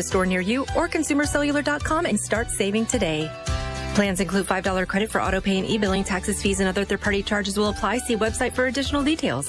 a store near you or consumercellular.com and start saving today. Plans include $5 credit for auto pay and e-billing. Taxes, fees, and other third-party charges will apply. See website for additional details.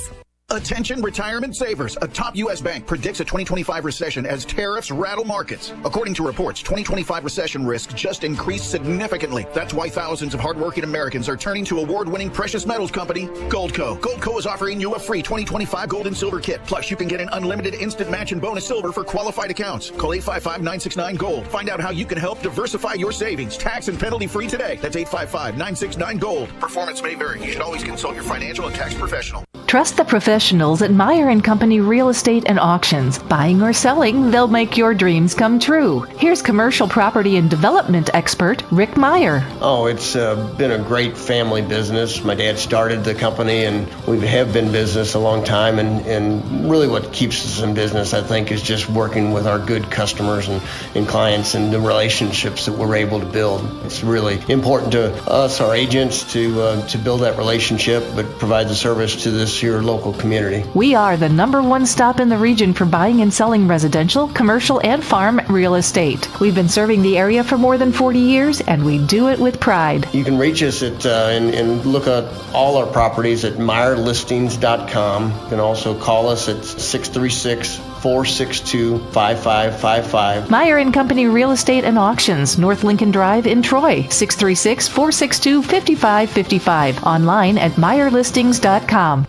Attention retirement savers. A top U.S. bank predicts a 2025 recession as tariffs rattle markets. According to reports, 2025 recession risk just increased significantly. That's why thousands of hardworking Americans are turning to award-winning precious metals company, Goldco. Goldco is offering you a free 2025 gold and silver kit. Plus, you can get an unlimited instant match and bonus silver for qualified accounts. Call 855-969-GOLD. Find out how you can help diversify your savings. Tax and penalty free today. That's 855-969-GOLD. Performance may vary. You should always consult your financial and tax professional. Trust the professionals at Meyer & Company Real Estate and Auctions. Buying or selling, they'll make your dreams come true. Here's commercial property and development expert Rick Meyer. Oh, it's been a great family business. My dad started the company, and we have been in business a long time. And really what keeps us in business, I think, is just working with our good customers and clients and the relationships that we're able to build. It's really important to us, our agents, to build that relationship, but provide the service to this your local community. We are the #1 stop in the region for buying and selling residential, commercial, and farm real estate. We've been serving the area for more than 40 years, and we do it with pride. You can reach us at and look at all our properties at MeyerListings.com. You can also call us at 636-462-5555. Meyer & Company Real Estate and Auctions, North Lincoln Drive in Troy, 636-462-5555. Online at MeyerListings.com.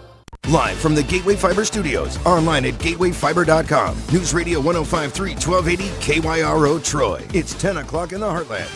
Live from the Gateway Fiber Studios, online at gatewayfiber.com. News Radio 105.3, 1280 KYRO Troy. It's 10 o'clock in the Heartland.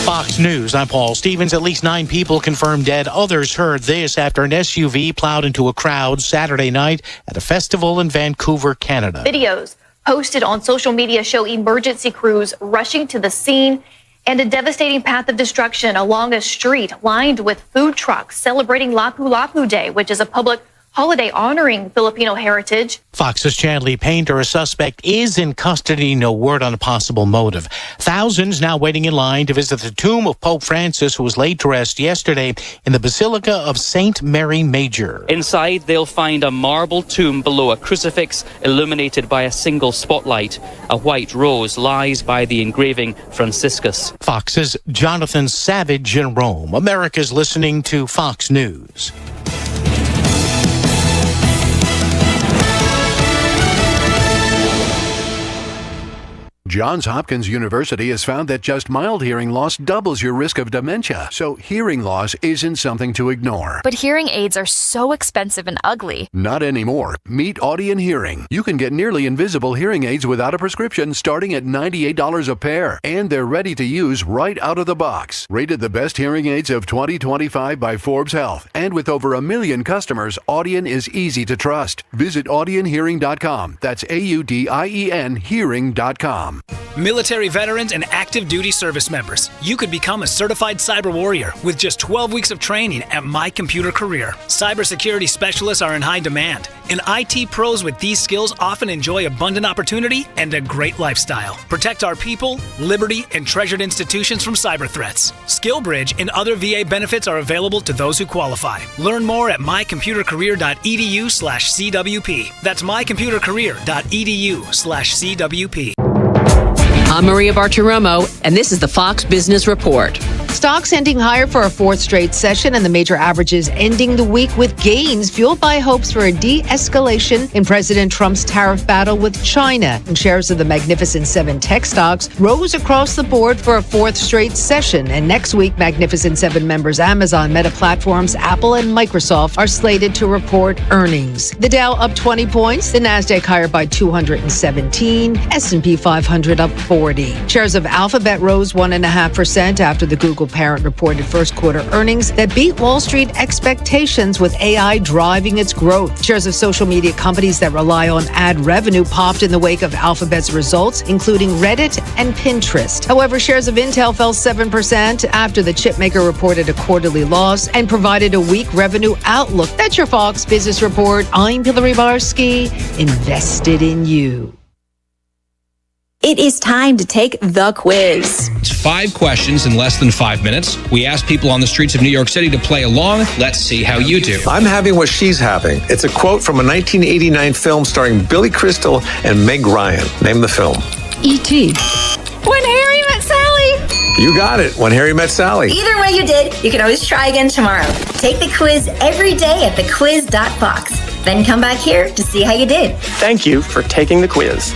Fox News, I'm Paul Stevens. At least 9 people confirmed dead. Others heard this after an SUV plowed into a crowd Saturday night at a festival in Vancouver, Canada. Videos posted on social media show emergency crews rushing to the scene and a devastating path of destruction along a street lined with food trucks celebrating Lapu-Lapu Day, which is a public holiday honoring Filipino heritage. Fox's Chanley Painter, a suspect, is in custody. No word on a possible motive. Thousands now waiting in line to visit the tomb of Pope Francis, who was laid to rest yesterday in the Basilica of St. Mary Major. Inside, they'll find a marble tomb below a crucifix illuminated by a single spotlight. A white rose lies by the engraving Franciscus. Fox's Jonathan Savage in Rome. America's listening to Fox News. Johns Hopkins University has found that just mild hearing loss doubles your risk of dementia, so hearing loss isn't something to ignore. But hearing aids are so expensive and ugly. Not anymore. Meet Audien Hearing. You can get nearly invisible hearing aids without a prescription starting at $98 a pair, and they're ready to use right out of the box. Rated the best hearing aids of 2025 by Forbes Health, and with over 1 million customers, Audien is easy to trust. Visit audienhearing.com. That's AUDIEN hearing.com. Military veterans and active duty service members, you could become a certified cyber warrior with just 12 weeks of training at My Computer Career. Cybersecurity specialists are in high demand, and IT pros with these skills often enjoy abundant opportunity and a great lifestyle. Protect our people, liberty, and treasured institutions from cyber threats. SkillBridge and other VA benefits are available to those who qualify. Learn more at mycomputercareer.edu/CWP. That's mycomputercareer.edu/CWP. I'm Maria Bartiromo, and this is the Fox Business Report. Stocks ending higher for a fourth straight session, and the major averages ending the week with gains fueled by hopes for a de-escalation in President Trump's tariff battle with China. And shares of the Magnificent Seven tech stocks rose across the board for a fourth straight session. And next week, Magnificent Seven members Amazon, Meta Platforms, Apple, and Microsoft are slated to report earnings. The Dow up 20 points, the Nasdaq higher by 217, S&P 500 up 40. Shares of Alphabet rose 1.5% after the Google parent reported first quarter earnings that beat Wall Street expectations, with AI driving its growth. Shares of social media companies that rely on ad revenue popped in the wake of Alphabet's results, including Reddit and Pinterest. However, shares of Intel fell 7% after the chipmaker reported a quarterly loss and provided a weak revenue outlook. That's your Fox Business Report. I'm Hillary Barsky, invested in you. It is time to take the quiz. It's 5 questions in less than 5 minutes. We ask people on the streets of New York City to play along. Let's see how you do. I'm having what she's having. It's a quote from a 1989 film starring Billy Crystal and Meg Ryan. Name the film. E.T. When Harry Met Sally. You got it. When Harry Met Sally. Either way you did, you can always try again tomorrow. Take the quiz every day at thequiz.fox. Then come back here to see how you did. Thank you for taking the quiz.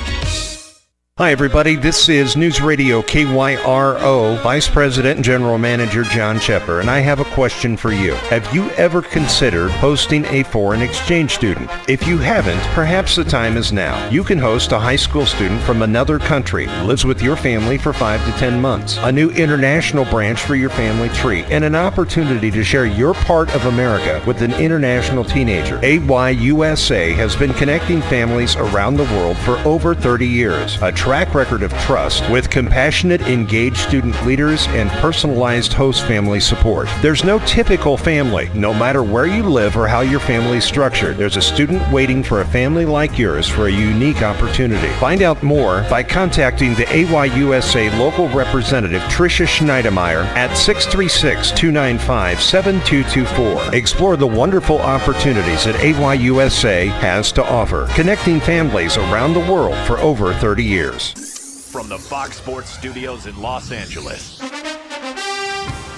Hi, everybody. This is News Radio KYRO Vice President and General Manager John Chepper, and I have a question for you. Have you ever considered hosting a foreign exchange student? If you haven't, perhaps the time is now. You can host a high school student from another country who lives with your family for 5 to 10 months, a new international branch for your family tree, and an opportunity to share your part of America with an international teenager. AYUSA has been connecting families around the world for over 30 years. A track record of trust with compassionate, engaged student leaders and personalized host family support. There's no typical family. No matter where you live or how your family is structured, there's a student waiting for a family like yours for a unique opportunity. Find out more by contacting the AYUSA local representative Tricia Schneidermeyer at 636-295-7224. Explore the wonderful opportunities that AYUSA has to offer, connecting families around the world for over 30 years. From the Fox Sports Studios in Los Angeles,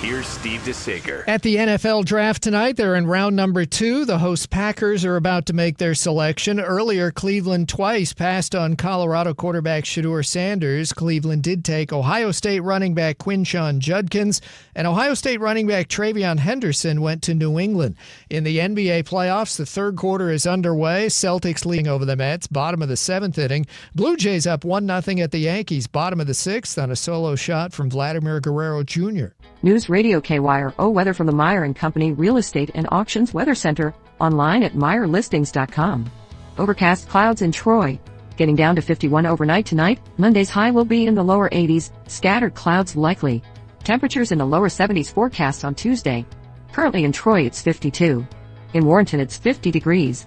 here's Steve DeSager. At the NFL draft tonight, they're in round number 2. The host Packers are about to make their selection. Earlier, Cleveland twice passed on Colorado quarterback Shedeur Sanders. Cleveland did take Ohio State running back Quinshon Judkins, and Ohio State running back Travion Henderson went to New England. In the NBA playoffs, the third quarter is underway. Celtics leading over the Mets, bottom of the 7th inning. Blue Jays up 1-0 at the Yankees, bottom of the 6th on a solo shot from Vladimir Guerrero Jr. News Radio KYRO weather from the Meyer & Company Real Estate and Auctions Weather Center, online at MeyerListings.com. Overcast clouds in Troy. Getting down to 51 overnight tonight. Monday's high will be in the lower 80s, scattered clouds likely. Temperatures in the lower 70s forecast on Tuesday. Currently in Troy it's 52. In Warrenton it's 50 degrees.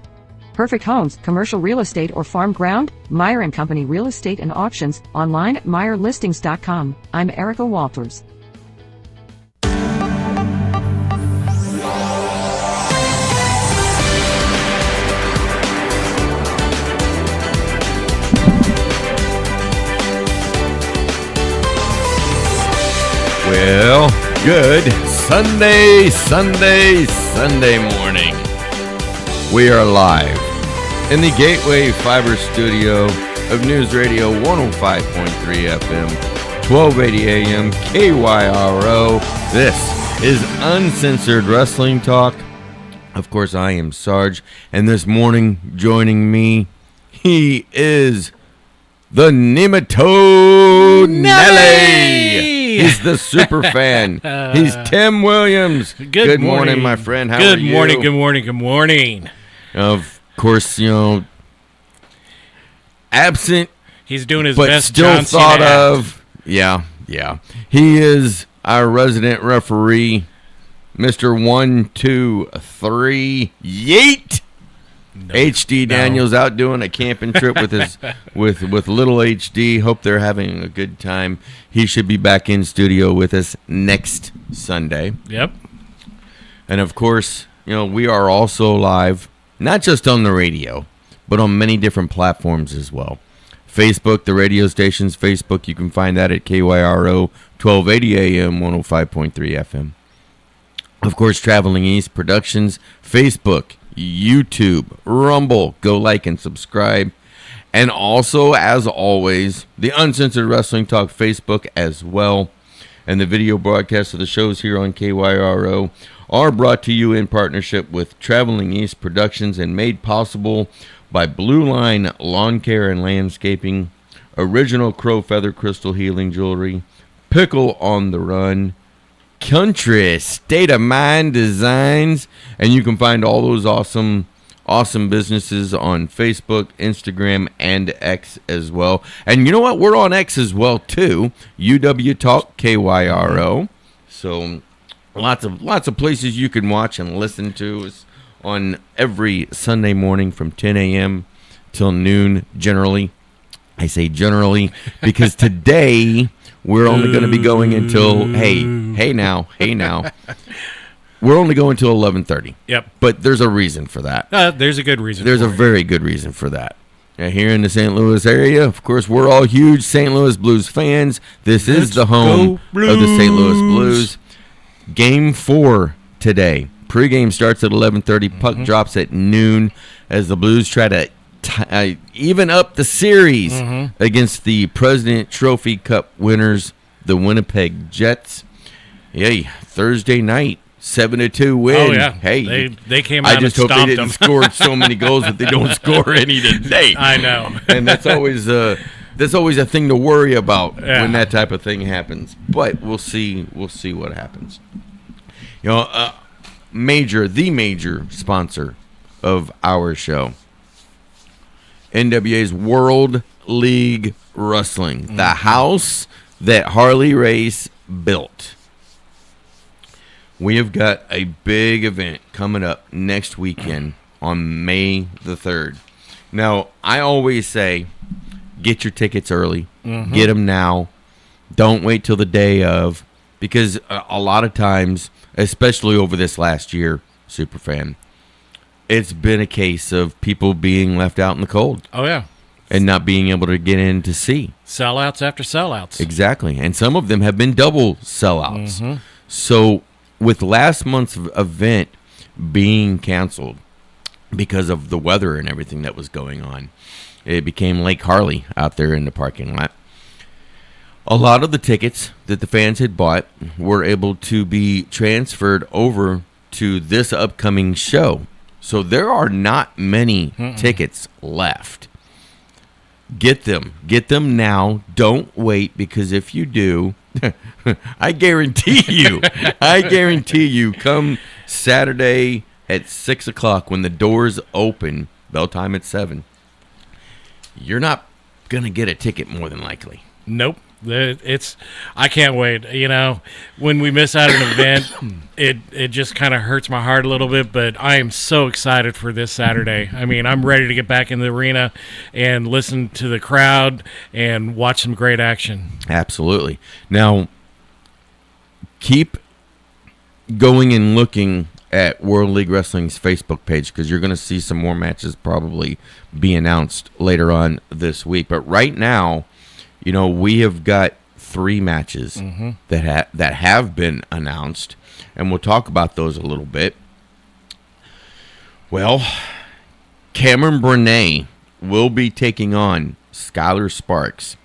Perfect homes, commercial real estate or farm ground? Meyer & Company Real Estate and Auctions, online at MeyerListings.com. I'm Erica Walters. Well, good Sunday morning. We are live in the Gateway Fiber Studio of News Radio 105.3 FM, 1280 AM, KYRO. This is Uncensored Wrestling Talk. Of course, I am Sarge, and this morning joining me, he is the Nematode Nelly. He's the super fan. He's Tim Williams. Good morning, my friend. How are you? Good morning. Of course, absent. He's doing his but best. Still John thought Cena of. Yeah. He is our resident referee, Mr. 1, 2, 3, Yeet. HD Daniels out doing a camping trip with his with little HD. Hope they're having a good time. He should be back in studio with us next Sunday. Yep. And of course, we are also live, not just on the radio, but on many different platforms as well. Facebook, the radio station's Facebook, you can find that at KYRO 1280 AM 105.3 FM. Of course, Traveling East Productions, Facebook, YouTube, Rumble. Go like and subscribe. And also, as always, the Uncensored Wrestling Talk Facebook as well. And the video broadcasts of the shows here on KYRO are brought to you in partnership with Traveling East Productions and made possible by Blue Line Lawn Care and Landscaping, Original Crow Feather Crystal Healing Jewelry, Pickle on the Run, Country State of Mind Designs, and you can find all those awesome businesses on Facebook, Instagram, and X as well. And you know what? We're on X as well too. UW Talk KYRO. So lots of places you can watch and listen to us on every Sunday morning from 10 a.m. till noon generally. I say generally because today we're only going to be going until, hey now. We're only going until 11:30. Yep. But there's a reason for that. There's a good reason. There's a very good reason for that. Now, here in the St. Louis area, of course, we're all huge St. Louis Blues fans. This is the home of the St. Louis Blues. Game 4 today. Pre-game starts at 11:30. Puck drops at noon as the Blues try to even up the series against the President Trophy Cup winners, the Winnipeg Jets. Yay, Thursday night, 7-2 win. Oh, yeah. Hey, they came out I just and hope they stomped didn't them. score so many goals that they don't score any today. I know. And that's always a thing to worry about Yeah. when that type of thing happens. But we'll see what happens. You know, the major sponsor of our show, NWA's World League Wrestling, the house that Harley Race built. We have got a big event coming up next weekend on May the 3rd. Now, I always say, get your tickets early. Get them now. Don't wait till the day of, because a lot of times, especially over this last year, Superfan, it's been a case of people being left out in the cold. Oh, yeah. And not being able to get in to see. Sellouts after sellouts. Exactly. And some of them have been double sellouts. So with last month's event being canceled because of the weather and everything that was going on, it became Lake Harley out there in the parking lot. A lot of the tickets that the fans had bought were able to be transferred over to this upcoming show. So there are not many tickets left. Get them now. Don't wait, because if you do, I guarantee you, come Saturday at 6 o'clock when the doors open, bell time at 7, you're not going to get a ticket more than likely. Nope. I can't wait. You know, when we miss out on an event, it just kind of hurts my heart a little bit, but I am so excited for this Saturday. I mean, I'm ready to get back in the arena and listen to the crowd and watch some great action. Absolutely. Now, keep going and looking at World League Wrestling's Facebook page, because you're going to see some more matches probably be announced later on this week. But right now, you know, we have got 3 matches that have been announced, and we'll talk about those a little bit. Well, Cameron Bernay will be taking on Skylar Sparks.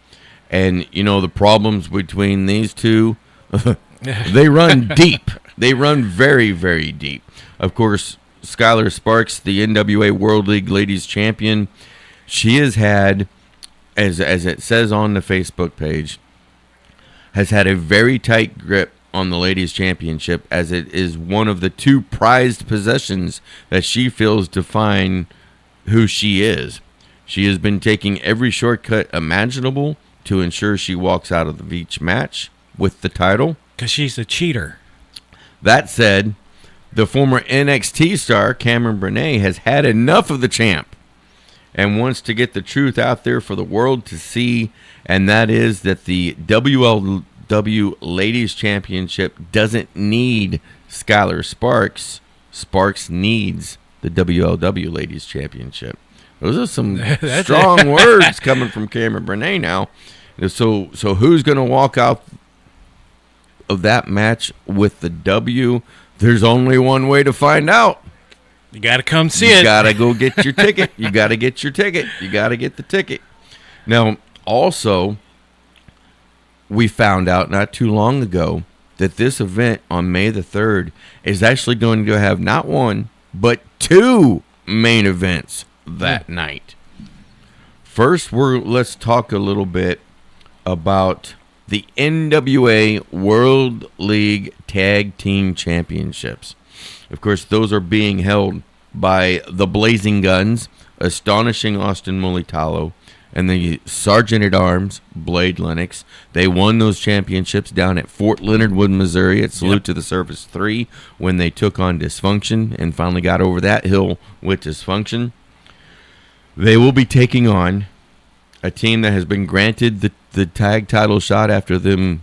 And, you know, the problems between these two, they run deep. They run very, very deep. Of course, Skylar Sparks, the NWA World League Ladies Champion, she has had, as it says on the Facebook page, has had a very tight grip on the Ladies Championship, as it is one of the 2 prized possessions that she feels define who she is. She has been taking every shortcut imaginable to ensure she walks out of each match with the title. Because she's a cheater. That said, the former NXT star, Cameron Bernay, has had enough of the champ and wants to get the truth out there for the world to see, and that is that the WLW Ladies Championship doesn't need Skylar Sparks. Sparks needs the WLW Ladies Championship. Those are some strong words coming from Cameron Bernay now. So who's going to walk out of that match with the W? There's only one way to find out. You got to come see it. You got to go get your ticket. You got to get your ticket. You got to get the ticket. Now, also, we found out not too long ago that this event on May the 3rd is actually going to have not 1, but 2 main events that night. First, let's talk a little bit about the NWA World League Tag Team Championships. Of course, those are being held by the Blazing Guns, Astonishing Austin Mulitalo, and the Sergeant-at-Arms, Blade Lennox. They won those championships down at Fort Leonard Wood, Missouri at Salute to the Service 3 when they took on Dysfunction and finally got over that hill with Dysfunction. They will be taking on a team that has been granted the tag title shot after them,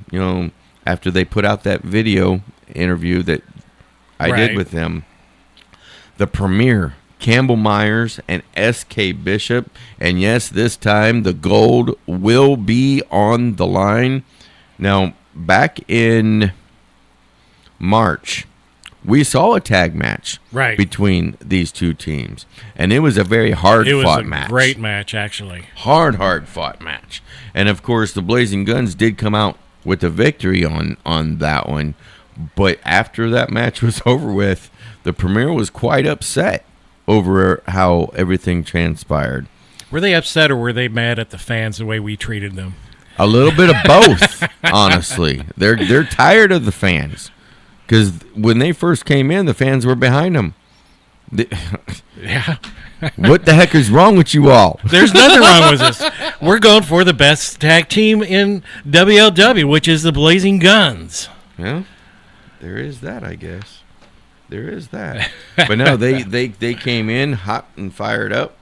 after they put out that video interview that I did with them. The Premier, Campbell Myers and S.K. Bishop. And yes, this time the gold will be on the line. Now, back in March, we saw a tag match between these two teams. And it was a very hard-fought match. It was a great match, actually. Hard-fought match. And, of course, the Blazing Guns did come out with a victory on that one. But after that match was over with, the Premier was quite upset over how everything transpired. Were they upset or were they mad at the fans the way we treated them? A little bit of both, honestly. They're tired of the fans. Because when they first came in, the fans were behind them. Yeah. What the heck is wrong with you all? There's nothing wrong with us. We're going for the best tag team in WLW, which is the Blazing Guns. Yeah, there is that, I guess. There is that. But no, they came in hot and fired up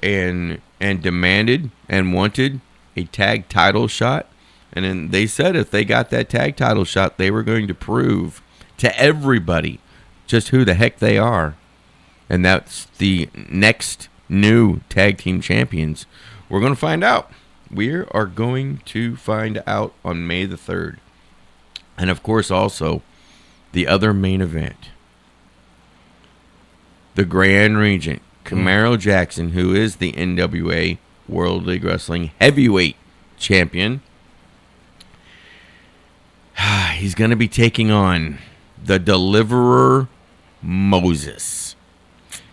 and demanded and wanted a tag title shot. And then they said if they got that tag title shot, they were going to prove to everybody just who the heck they are. And that's the next new tag team champions. We're going to find out. We are going to find out on May the 3rd. And, of course, also the other main event. The Grand Regent, Camaro Jackson, who is the NWA World League Wrestling Heavyweight Champion. He's going to be taking on the Deliverer Moses.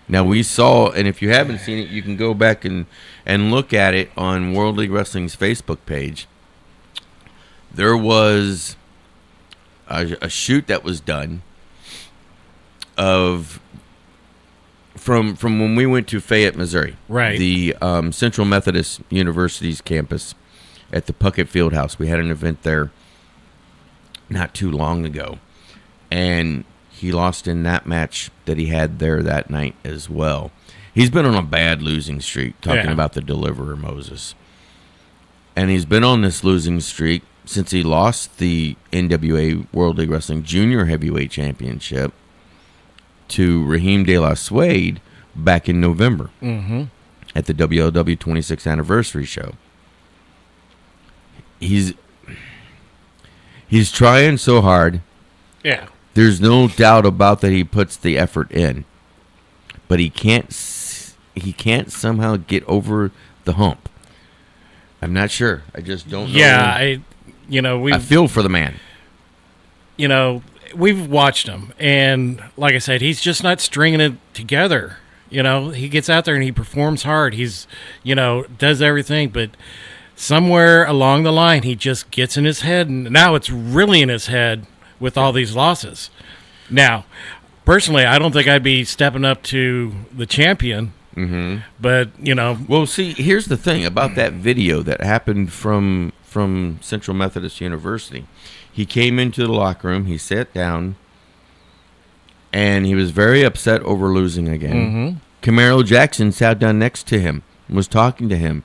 Now, we saw, and if you haven't seen it, you can go back and look at it on World League Wrestling's Facebook page. There was a shoot that was done from when we went to Fayette, Missouri. Right. The Central Methodist University's campus at the Puckett Fieldhouse. We had an event there not too long ago. And he lost in that match that he had there that night as well. He's been on a bad losing streak, talking about the Deliverer Moses. And he's been on this losing streak since he lost the NWA World League Wrestling Junior Heavyweight Championship to Raheem De La Suede back in November at the WLW 26th Anniversary Show. He's trying so hard. Yeah. There's no doubt about that he puts the effort in. But he can't somehow get over the hump. I'm not sure. I just don't know. Yeah, I feel for the man. We've watched him, and like I said, he's just not stringing it together. He gets out there and he performs hard. He's, does everything, but somewhere along the line, he just gets in his head, and now it's really in his head with all these losses. Now, personally, I don't think I'd be stepping up to the champion, but, Well, see, here's the thing about that video that happened from Central Methodist University. He came into the locker room, he sat down, and he was very upset over losing again. Camaro Jackson sat down next to him, was talking to him,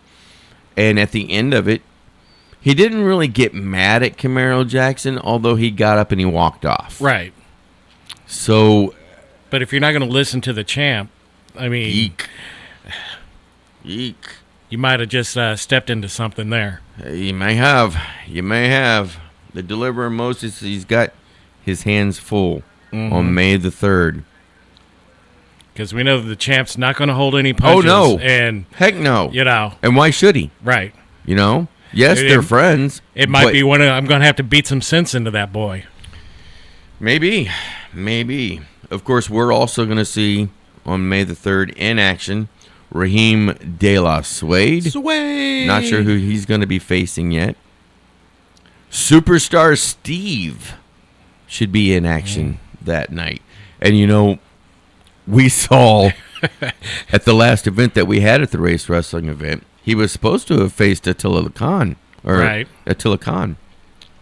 and at the end of it, he didn't really get mad at Camaro Jackson, although he got up and he walked off. Right. So, but if you're not going to listen to the champ, I mean, Eek. You might have just stepped into something there. You may have. The Deliverer Moses, he's got his hands full on May the 3rd. Because we know the champ's not going to hold any punches. Oh, no. And heck no. And why should he? Right. Yes, they're friends. It might be one of, I'm going to have to beat some sense into that boy. Maybe. Of course, we're also going to see on May the 3rd in action Raheem De La Suede. Not sure who he's going to be facing yet. Superstar Steve should be in action that night. And, we saw at the last event that we had at the Race Wrestling event, he was supposed to have faced Attila Khan. Attila Khan.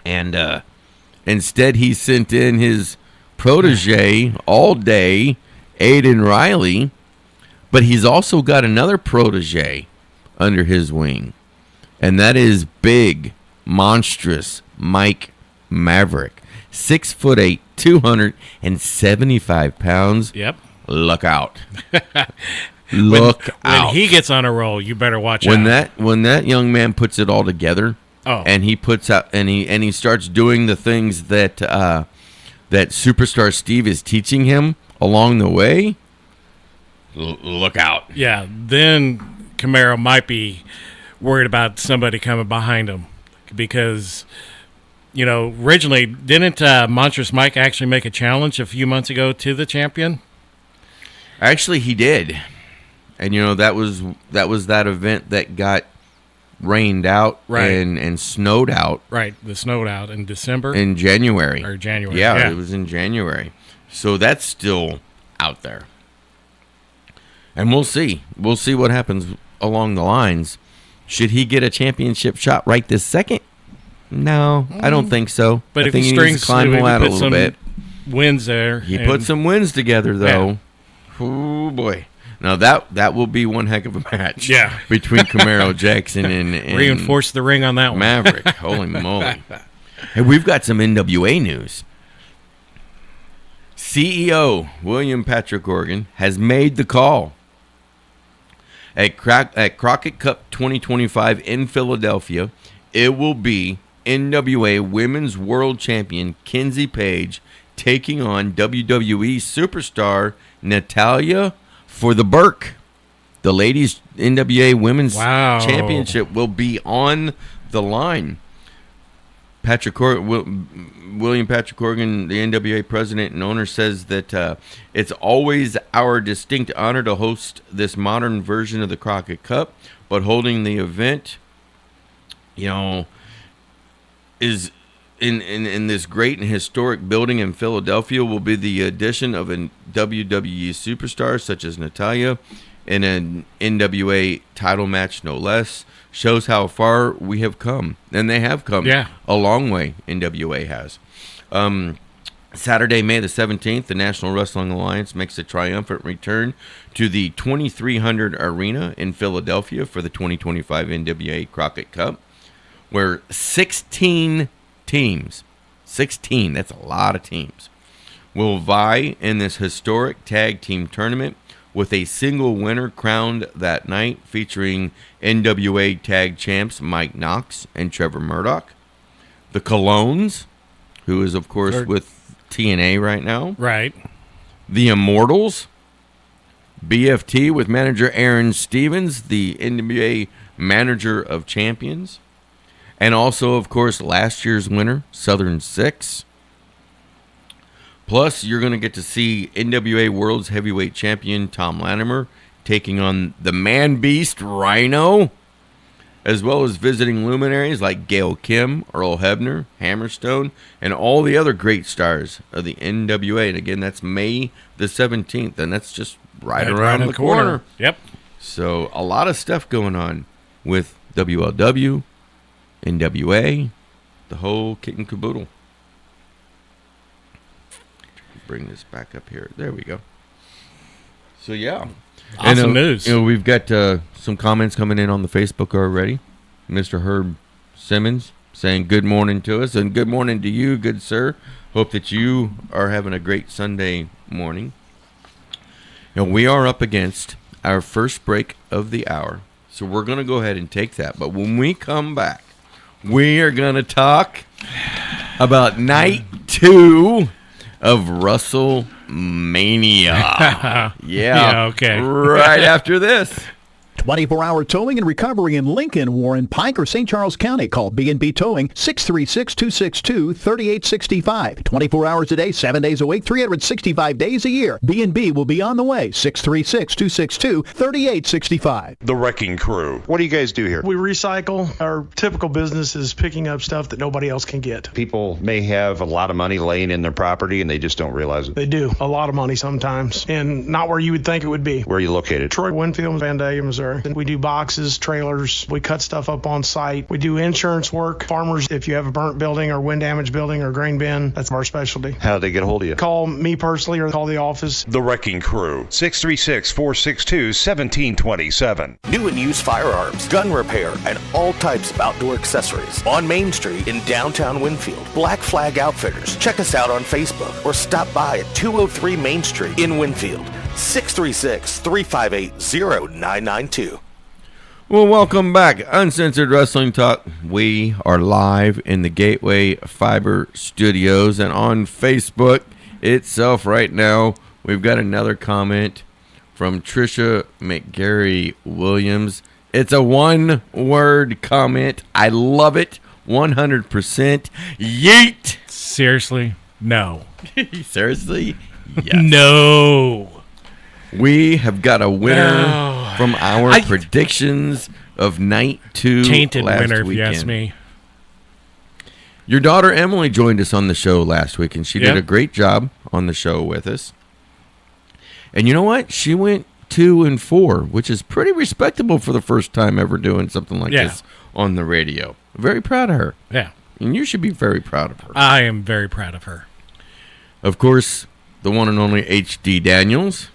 And instead he sent in his protege all day, Aiden Riley. But he's also got another protege under his wing. And that is big, monstrous Mike Maverick. 6'8", 275 pounds. Yep. Look out. Look out. When he gets on a roll, you better watch out. When that young man puts it all together, and he puts out and he starts doing the things that that Superstar Steve is teaching him along the way, look out. Yeah, then Camaro might be worried about somebody coming behind him because, originally, didn't Monstrous Mike actually make a challenge a few months ago to the champion? Actually, he did. And, that was that event that got rained out and snowed out. Right, the snowed out in December. In January. Or January, yeah. It was in January. So that's still out there. And we'll see. We'll see what happens along the lines. Should he get a championship shot right this second? No, I don't think so. But I if think he needs strings to climb to it, out he a put little bit. Wins there. He put some wins together, though. Oh, boy. Now, that will be one heck of a match. Yeah. Between Camaro Jackson and reinforce the ring on that one. Maverick. Holy moly. Hey, we've got some NWA news. CEO William Patrick Morgan has made the call. At Crockett Cup 2025 in Philadelphia, it will be NWA Women's World Champion Kenzie Page taking on WWE superstar Natalya for the Burke. The ladies' NWA Women's Championship will be on the line. William Patrick Morgan, the NWA president and owner, says that it's always our distinct honor to host this modern version of the Crockett Cup, but holding the event, is in this great and historic building in Philadelphia will be the addition of a WWE superstar such as Natalya in an NWA title match, no less. Shows how far we have come. And they have come a long way, NWA has. Saturday, May the 17th, the National Wrestling Alliance makes a triumphant return to the 2300 Arena in Philadelphia for the 2025 NWA Crockett Cup, where 16 teams, that's a lot of teams, will vie in this historic tag team tournament, with a single winner crowned that night, featuring NWA tag champs Mike Knox and Trevor Murdoch. The Colognes, who is, of course, with TNA right now. Right. The Immortals. BFT with manager Aaron Stevens, the NWA manager of champions. And also, of course, last year's winner, Southern Six. Plus, you're going to get to see NWA World's Heavyweight Champion Tom Latimer taking on the Man Beast Rhino, as well as visiting luminaries like Gail Kim, Earl Hebner, Hammerstone, and all the other great stars of the NWA. And again, that's May the 17th, and that's just right around the corner. Yep. So a lot of stuff going on with WLW, NWA, the whole kit and caboodle. Bring this back up here. There we go. So yeah, awesome news. We've got some comments coming in on the Facebook already. Mr. Herb Simmons saying good morning to us, and good morning to you, good sir. Hope that you are having a great Sunday morning. We are up against our first break of the hour, so we're going to go ahead and take that. But when we come back, we are going to talk about night 2 of WrestleMania. Yeah, okay. Right after this. 24-hour towing and recovery in Lincoln, Warren, Pike, or St. Charles County. Call B&B Towing, 636-262-3865. 24 hours a day, 7 days a week, 365 days a year. B&B will be on the way, 636-262-3865. The Wrecking Crew. What do you guys do here? We recycle. Our typical business is picking up stuff that nobody else can get. People may have a lot of money laying in their property and they just don't realize it. They do. A lot of money sometimes, and not where you would think it would be. Where are you located? Troy, Winfield, Vandalia, Missouri. everywhere. And we do boxes, trailers. We cut stuff up on site. We do insurance work. Farmers, if you have a burnt building or wind damaged building or grain bin, that's our specialty. How do they get a hold of you? Call me personally or call the office. The Wrecking Crew, 636-462-1727. New and used firearms, gun repair, and all types of outdoor accessories on Main Street in downtown Winfield. Black Flag Outfitters. Check us out on Facebook or stop by at 203 Main Street in Winfield. 636-358-0992. Well, welcome back. Uncensored Wrestling Talk. We are live in the Gateway Fiber Studios and on Facebook itself right now. We've got another comment from Trisha McGarry Williams. It's a one-word comment. I love it. 100%. Yeet. Seriously? No. Seriously? Yes. No. We have got a winner from our predictions of night 2 Tainted last winner, if weekend. you ask me. Your daughter Emily joined us on the show last week, and she did a great job on the show with us. And you know what? She went 2-4, which is pretty respectable for the first time ever doing something like this on the radio. Very proud of her. Yeah. And you should be very proud of her. I am very proud of her. Of course, the one and only H.D. Daniels.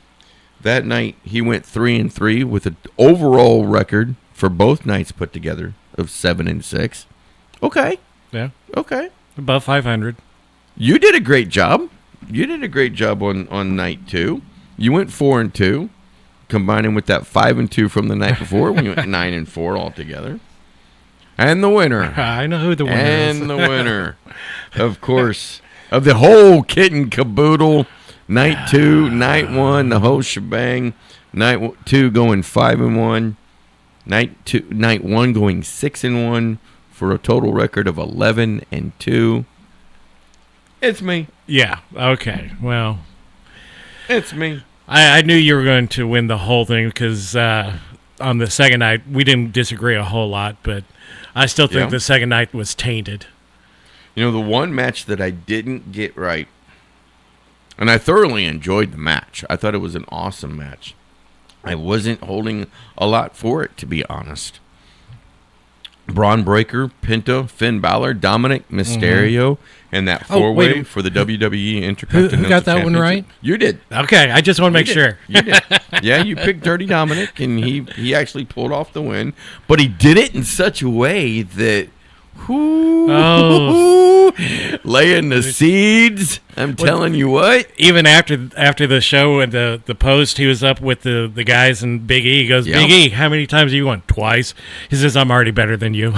That night, he went 3-3 with an overall record for both nights put together of 7-6. Okay. Yeah. Okay. Above 500. You did a great job. You did a great job on night 2. You went 4-2, combining with that 5-2 from the night before. We went 9-4 altogether. And the winner. I know who the winner is. And the winner, of course, of the whole kit and caboodle. Night 2, night 1, the whole shebang. Night 2 going 5-1. Night 1 going 6-1 for a total record of 11-2. It's me. Yeah. Okay. Well, it's me. I knew you were going to win the whole thing because on the second night we didn't disagree a whole lot, but I still think the second night was tainted. You know, the one match that I didn't get right, and I thoroughly enjoyed the match. I thought it was an awesome match. I wasn't holding a lot for it, to be honest. Braun Breaker, Pinto, Finn Balor, Dominic Mysterio, and that four-way for the WWE Intercontinental Who got that one right? You did. Okay, I just want to make sure. You did. Yeah, you picked Dirty Dominic, and he actually pulled off the win. But he did it in such a way that... laying the seeds. I'm telling you what. Even after the show and the post, he was up with the guys and Big E. He goes, Big E, how many times have you won? Twice. He says, I'm already better than you.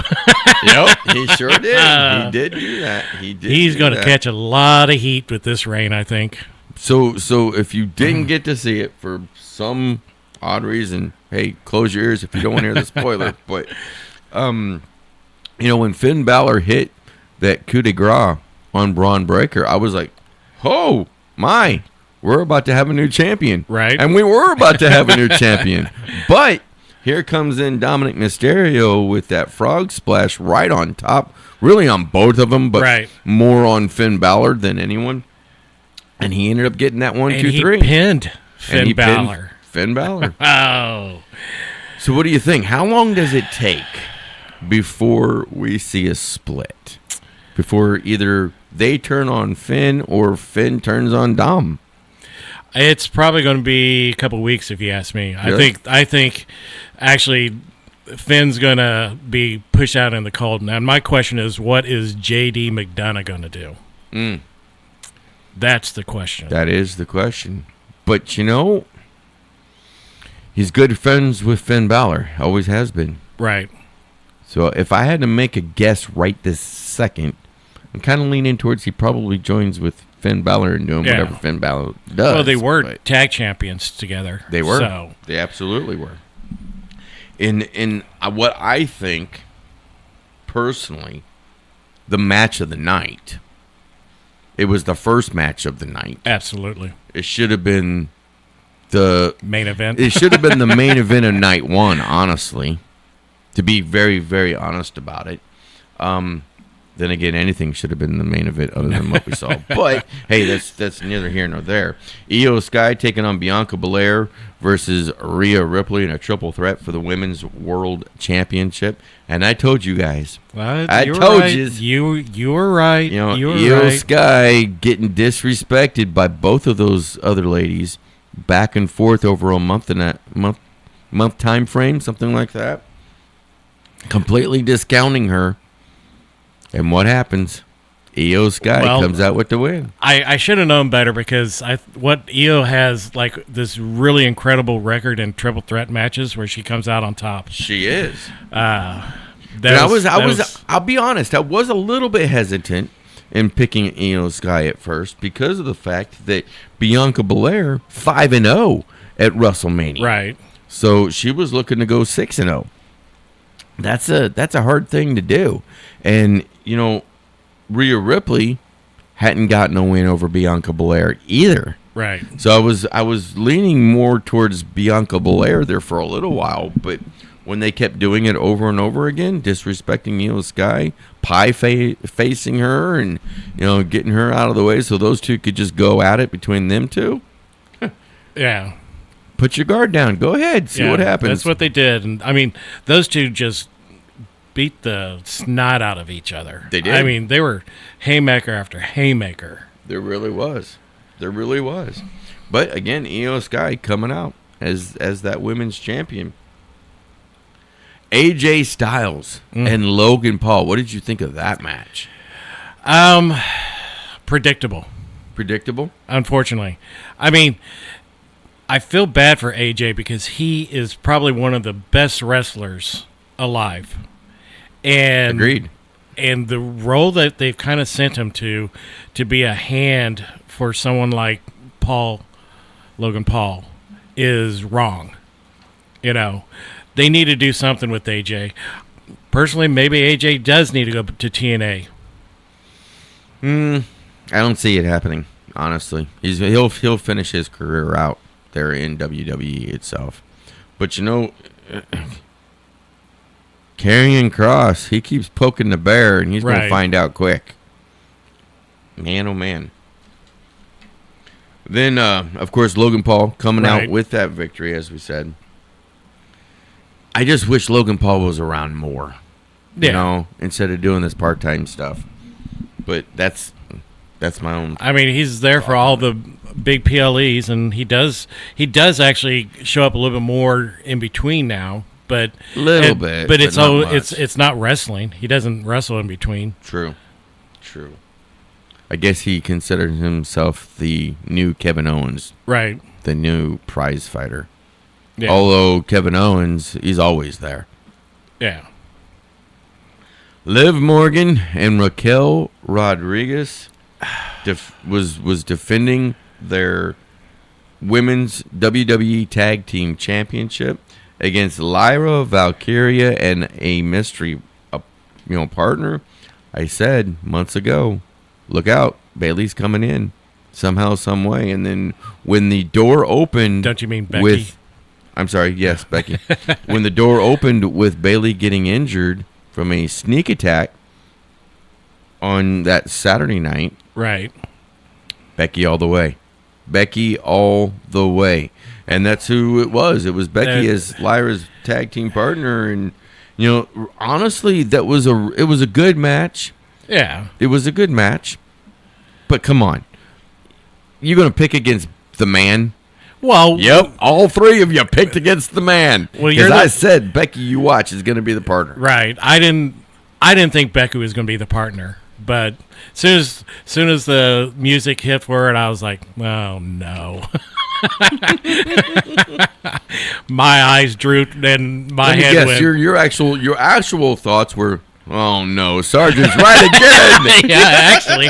Yep, he sure did. He did do that. He's going to catch a lot of heat with this reign, I think. So if you didn't get to see it for some odd reason, hey, close your ears if you don't want to hear the spoiler. But you know, when Finn Balor hit that coup de grace on Braun Breaker, I was like, oh, my, we're about to have a new champion. Right. And we were about to have a new champion. But here comes in Dominic Mysterio with that frog splash right on top, really on both of them, but more on Finn Balor than anyone. And he ended up getting that 1, 2, 3. He pinned Finn Balor. Finn Balor. Oh. So what do you think? How long does it take before we see a split? Before either they turn on Finn or Finn turns on Dom? It's probably going to be a couple weeks, if you ask me. Really? I think actually Finn's going to be pushed out in the cold. Now, my question is, what is J.D. McDonough going to do? That's the question. That is the question. But, you know, he's good friends with Finn Balor. Always has been. Right. So if I had to make a guess right this second, I'm kind of leaning towards he probably joins with Finn Balor and doing whatever Finn Balor does. Well, they were tag champions together. They were. So. They absolutely were. In what I think, personally, the match of the night, it was the first match of the night. Absolutely. It should have been the main event. It should have been the main event of night 1, honestly, to be very, very honest about it. Then again, anything should have been the main event other than what we saw. But hey, that's neither here nor there. Io Sky taking on Bianca Belair versus Rhea Ripley in a triple threat for the Women's World Championship. And I told you guys, I told you, you were right. You know, you were Io right. Sky getting disrespected by both of those other ladies, back and forth over a month time frame, something like that. Completely discounting her. And what happens? Io Sky comes out with the win. I should have known better because what Io has like this really incredible record in triple threat matches where she comes out on top. She is. I'll be honest, I was a little bit hesitant in picking Io Sky at first because of the fact that Bianca Belair 5-0 at WrestleMania. Right. So she was looking to go 6-0. That's a hard thing to do. And, you know, Rhea Ripley hadn't gotten a win over Bianca Belair either. Right. So I was leaning more towards Bianca Belair there for a little while, but when they kept doing it over and over again, disrespecting Io Sky, facing her and, you know, getting her out of the way so those two could just go at it between them two. Yeah. Put your guard down. Go ahead. See what happens. That's what they did. And, I mean, those two just beat the snot out of each other. They did. I mean, they were haymaker after haymaker. There really was. But, again, Io Sky coming out as that women's champion. AJ Styles and Logan Paul. What did you think of that match? Predictable. Predictable? Unfortunately. I mean, I feel bad for AJ because he is probably one of the best wrestlers alive. And agreed. And the role that they've kind of sent him to be a hand for someone like Logan Paul, is wrong. You know, they need to do something with AJ. Personally, maybe AJ does need to go to TNA. I don't see it happening, honestly. He'll finish his career out there in WWE itself. But, you know, Karrion Kross, he keeps poking the bear, and he's going to find out quick. Man, oh, man. Then, of course, Logan Paul coming out with that victory, as we said. I just wish Logan Paul was around more, you know, instead of doing this part-time stuff. But that's my own. I mean, he's there for all the big PLEs, and he does actually show up a little bit more in between now. But it's not wrestling. He doesn't wrestle in between. True. I guess he considers himself the new Kevin Owens, right? The new prize fighter. Yeah. Although Kevin Owens, he's always there. Yeah. Liv Morgan and Raquel Rodriguez was defending their women's WWE Tag Team Championship against Lyra Valkyria and a mystery, partner. I said months ago, look out, Bayley's coming in somehow, some way. And then when the door opened, don't you mean Becky? I'm sorry, yes, Becky. When the door opened with Bayley getting injured from a sneak attack on that Saturday night, right? Becky all the way. And that's who it was. It was Becky as Lyra's tag team partner, and honestly, it was a good match. Yeah, it was a good match. But come on, you're gonna pick against the man? Well, yep, all three of you picked against the man. Well, because I said Becky, you watch, is gonna be the partner. Right. I didn't think Becky was gonna be the partner, but soon as the music hit for it, I was like, oh no. My eyes drooped and my head went. Your actual thoughts were, oh no, Sergeant's right again. Yeah, actually.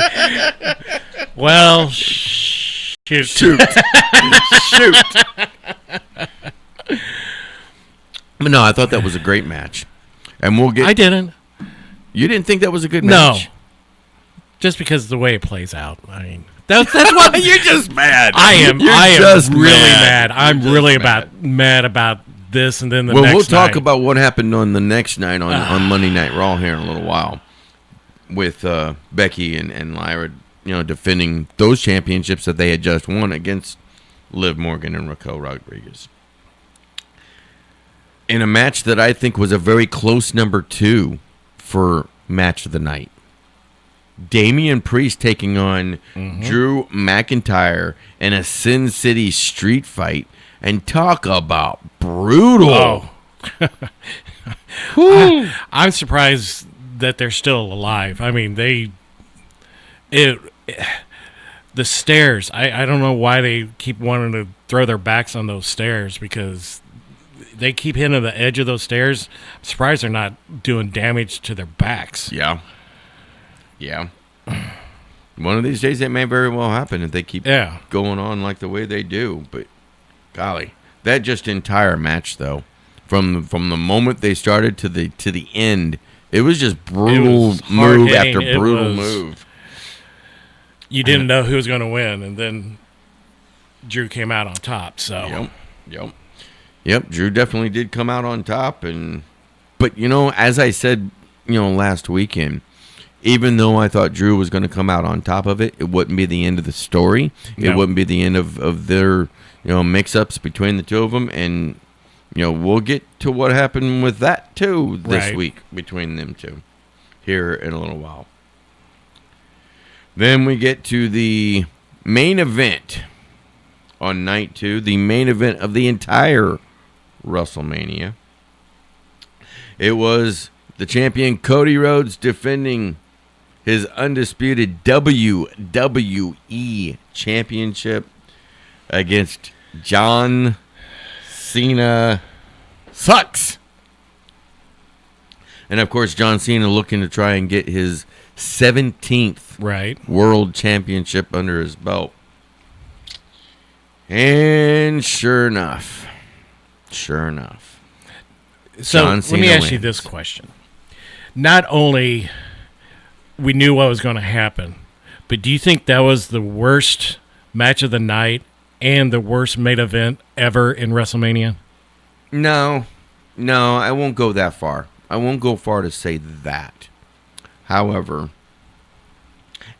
Well, shoot. But no, I thought that was a great match, and we'll get. I didn't. You didn't think that was a good match? No. Just because of the way it plays out. I mean, that's what you're just mad. I am. You're I am just really mad. mad. I'm really mad about this, and then the next. We'll talk night. about what happened on the next night on Monday Night Raw here in a little while. with Becky and Lyra, defending those championships that they had just won against Liv Morgan and Raquel Rodriguez. In a match that I think was a very close number 2 for match of the night. Damian Priest taking on Drew McIntyre in a Sin City street fight, and talk about brutal. Oh. I'm surprised that they're still alive. I mean, the stairs. I don't know why they keep wanting to throw their backs on those stairs, because they keep hitting the edge of those stairs. I'm surprised they're not doing damage to their backs. Yeah. One of these days it may very well happen if they keep going on like the way they do. But golly, that just entire match though, from the moment they started to the end, it was just brutal move after brutal move. You didn't know who was going to win, and then Drew came out on top. So Yep, Drew definitely did come out on top, but as I said, last weekend, even though I thought Drew was going to come out on top of it, it wouldn't be the end of the story. No. It wouldn't be the end of their mix-ups between the two of them, and we'll get to what happened with that too this week between them two here in a little while. Then we get to the main event on night 2, the main event of the entire WrestleMania. It was the champion Cody Rhodes defending his undisputed WWE Championship against John Cena Sucks. And of course, John Cena looking to try and get his 17th World Championship under his belt. And sure enough. So let me ask you this question. Not only we knew what was going to happen, but do you think that was the worst match of the night and the worst main event ever in WrestleMania? No, I won't go that far. I won't go far to say that. However,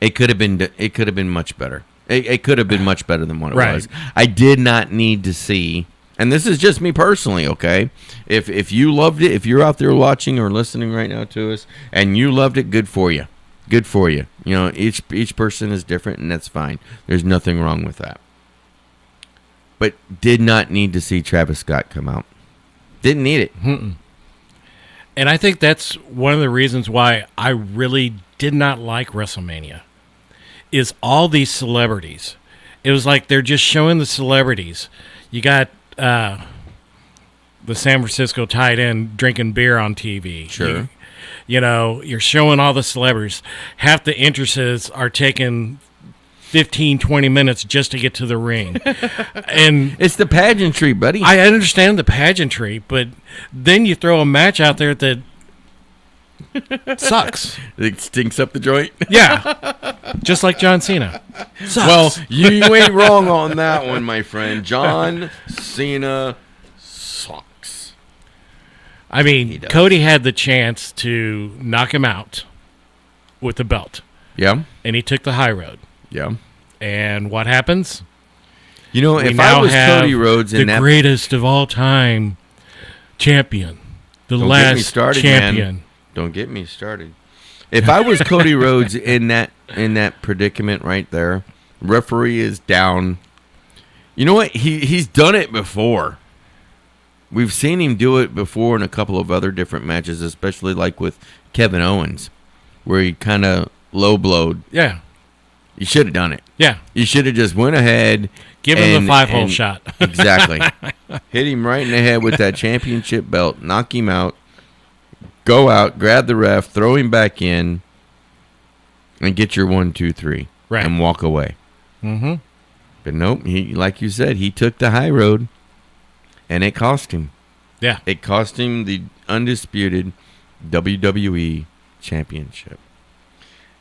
it could have been much better. It could have been much better than what it was. I did not need to see, and this is just me personally, okay? If you loved it, if you're out there watching or listening right now to us, and you loved it, good for you. Good for you. Each person is different, and that's fine. There's nothing wrong with that. But did not need to see Travis Scott come out. Didn't need it. Mm-mm. And I think that's one of the reasons why I really did not like WrestleMania. Is all these celebrities. It was like they're just showing the celebrities. You got the San Francisco tight end drinking beer on TV. Sure. You're showing all the celebrities. Half the entrances are taking 15, 20 minutes just to get to the ring. And it's the pageantry, buddy. I understand the pageantry, but then you throw a match out there that sucks. It stinks up the joint. Yeah. Just like John Cena. Sucks. Well, you ain't wrong on that one, my friend. John Cena sucks. I mean, Cody had the chance to knock him out with the belt. Yeah. And he took the high road. Yeah. And what happens? If I was Cody Rhodes in the greatest of all time champion. Don't last get me started, champion. Man. Don't get me started. If I was Cody Rhodes in that predicament right there, referee is down. You know what? He's done it before. We've seen him do it before in a couple of other different matches, especially like with Kevin Owens, where he kind of low blowed. Yeah. You should have done it. Yeah. You should have just went ahead. Give him the 5-hole shot. Exactly. Hit him right in the head with that championship belt. Knock him out. Go out, grab the ref, throw him back in, and get your 1, 2, 3, and walk away. Mm-hmm. But nope, he, like you said, he took the high road, and it cost him. Yeah, it cost him the undisputed WWE Championship.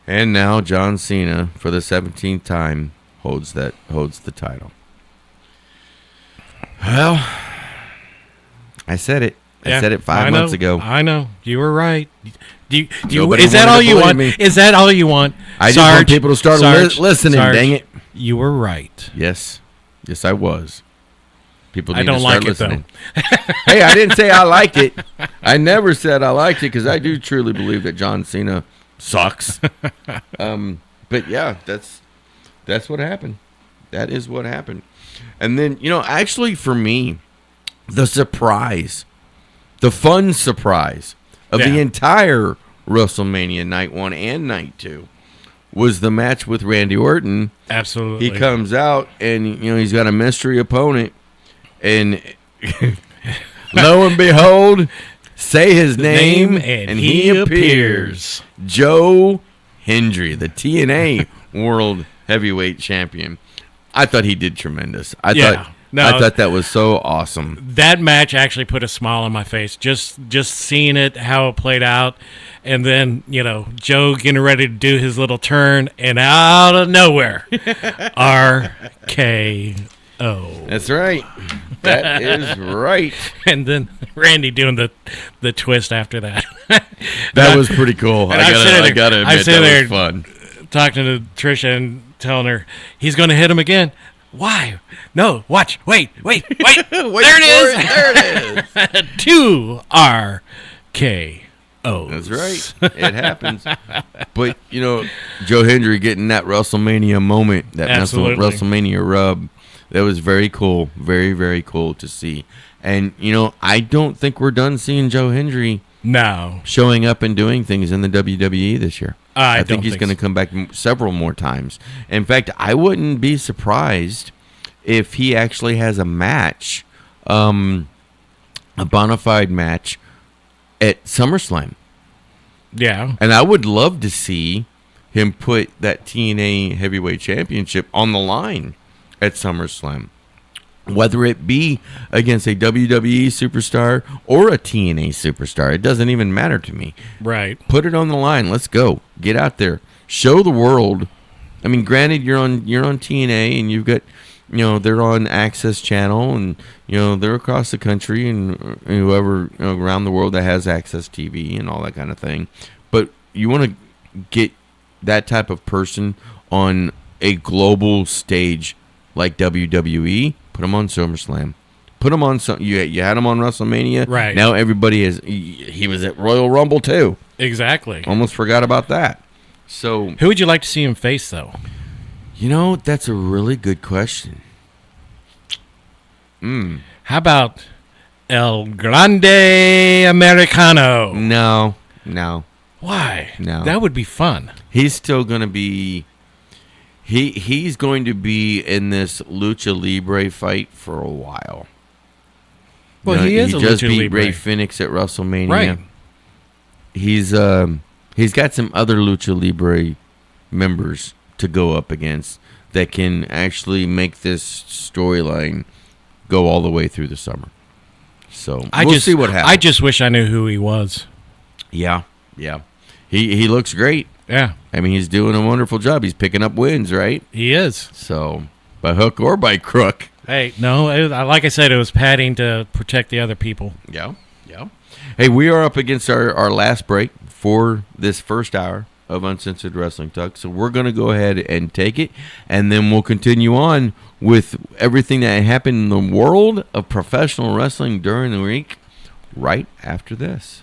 And now John Cena, for the 17th time, holds the title. Well, I said it. I said it 5 months ago. I know. You were right. Nobody is that wanted all to you believe want? me. Is that all you want? I just want people to start listening, Sarge, dang it. You were right. Yes, I was. People I need don't to start like it, listening. Hey, I didn't say I liked it. I never said I liked it because I do truly believe that John Cena sucks. But yeah, that's what happened. That is what happened. And then, actually for me, the surprise, the fun surprise of the entire WrestleMania Night 1 and Night 2 was the match with Randy Orton. Absolutely. He comes out and, he's got a mystery opponent. And lo and behold, say his name and he appears. Joe Hendry, the TNA World Heavyweight Champion. I thought he did tremendous. I thought that was so awesome. That match actually put a smile on my face. Just seeing it, how it played out, and then Joe getting ready to do his little turn, and out of nowhere, RKO. That's right. That is right. And then Randy doing the twist after that. That was pretty cool. I gotta admit, that was fun. Talking to Trisha and telling her he's going to hit him again. Why? No, watch. Wait. Wait there it is. 2 RKOs. That's right. It happens. But, Joe Hendry getting that WrestleMania moment, that WrestleMania rub, that was very cool. Very, very cool to see. And, I don't think we're done seeing Joe Hendry showing up and doing things in the WWE this year. I think he's going to come back several more times. In fact, I wouldn't be surprised if he actually has a match, a bona fide match at SummerSlam. Yeah. And I would love to see him put that TNA Heavyweight Championship on the line at SummerSlam. Whether it be against a WWE superstar or a TNA superstar, it doesn't even matter to me. Right. Put it on the line. Let's go. Get out there. Show the world. I mean, granted, you're on TNA and you've got, they're on Access Channel and they're across the country and whoever around the world that has Access TV and all that kind of thing. But you want to get that type of person on a global stage like WWE. Put him on SummerSlam. Put him on you had him on WrestleMania. Right. Now everybody is. He was at Royal Rumble too. Exactly. Almost forgot about that. So who would you like to see him face, though? That's a really good question. How about El Grande Americano? No. Why? No. That would be fun. He's still going to be. He's going to be in this Lucha Libre fight for a while. Well, he is a Lucha Libre. He just beat Rey Fenix at WrestleMania. Right. He's got some other Lucha Libre members to go up against that can actually make this storyline go all the way through the summer. So we'll see what happens. I just wish I knew who he was. Yeah. He looks great. Yeah. I mean, he's doing a wonderful job. He's picking up wins, right? He is. So, by hook or by crook. Hey, no, like I said, it was padding to protect the other people. Yeah. Hey, we are up against our last break for this first hour of Uncensored Wrestling Talk. So we're going to go ahead and take it, and then we'll continue on with everything that happened in the world of professional wrestling during the week right after this.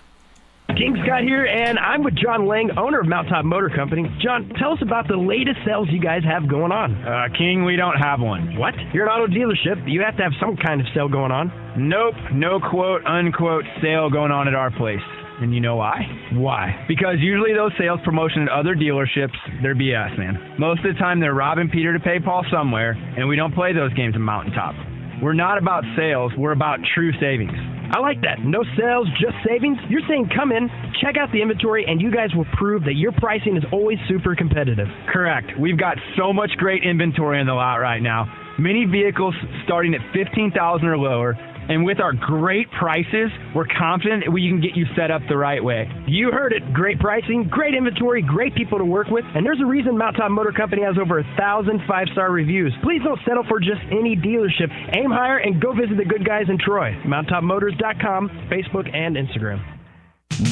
King Scott here, and I'm with John Lang, owner of Mountaintop Motor Company. John, tell us about the latest sales you guys have going on. King, we don't have one. What? You're an auto dealership. You have to have some kind of sale going on. Nope, no quote, unquote sale going on at our place. And you know why? Why? Because usually those sales promotion at other dealerships, they're BS, man. Most of the time they're robbing Peter to pay Paul somewhere, and we don't play those games at Mountaintop. We're not about sales, we're about true savings. I like that. No sales, just savings. You're saying come in, check out the inventory, and you guys will prove that your pricing is always super competitive. Correct. We've got so much great inventory in the lot right now. Many vehicles starting at $15,000 or lower. And with our great prices, we're confident we can get you set up the right way. You heard it. Great pricing, great inventory, great people to work with. And there's a reason Mountaintop Motor Company has over 1,000 five-star reviews. Please don't settle for just any dealership. Aim higher and go visit the good guys in Troy. MountaintopMotors.com, Facebook, and Instagram.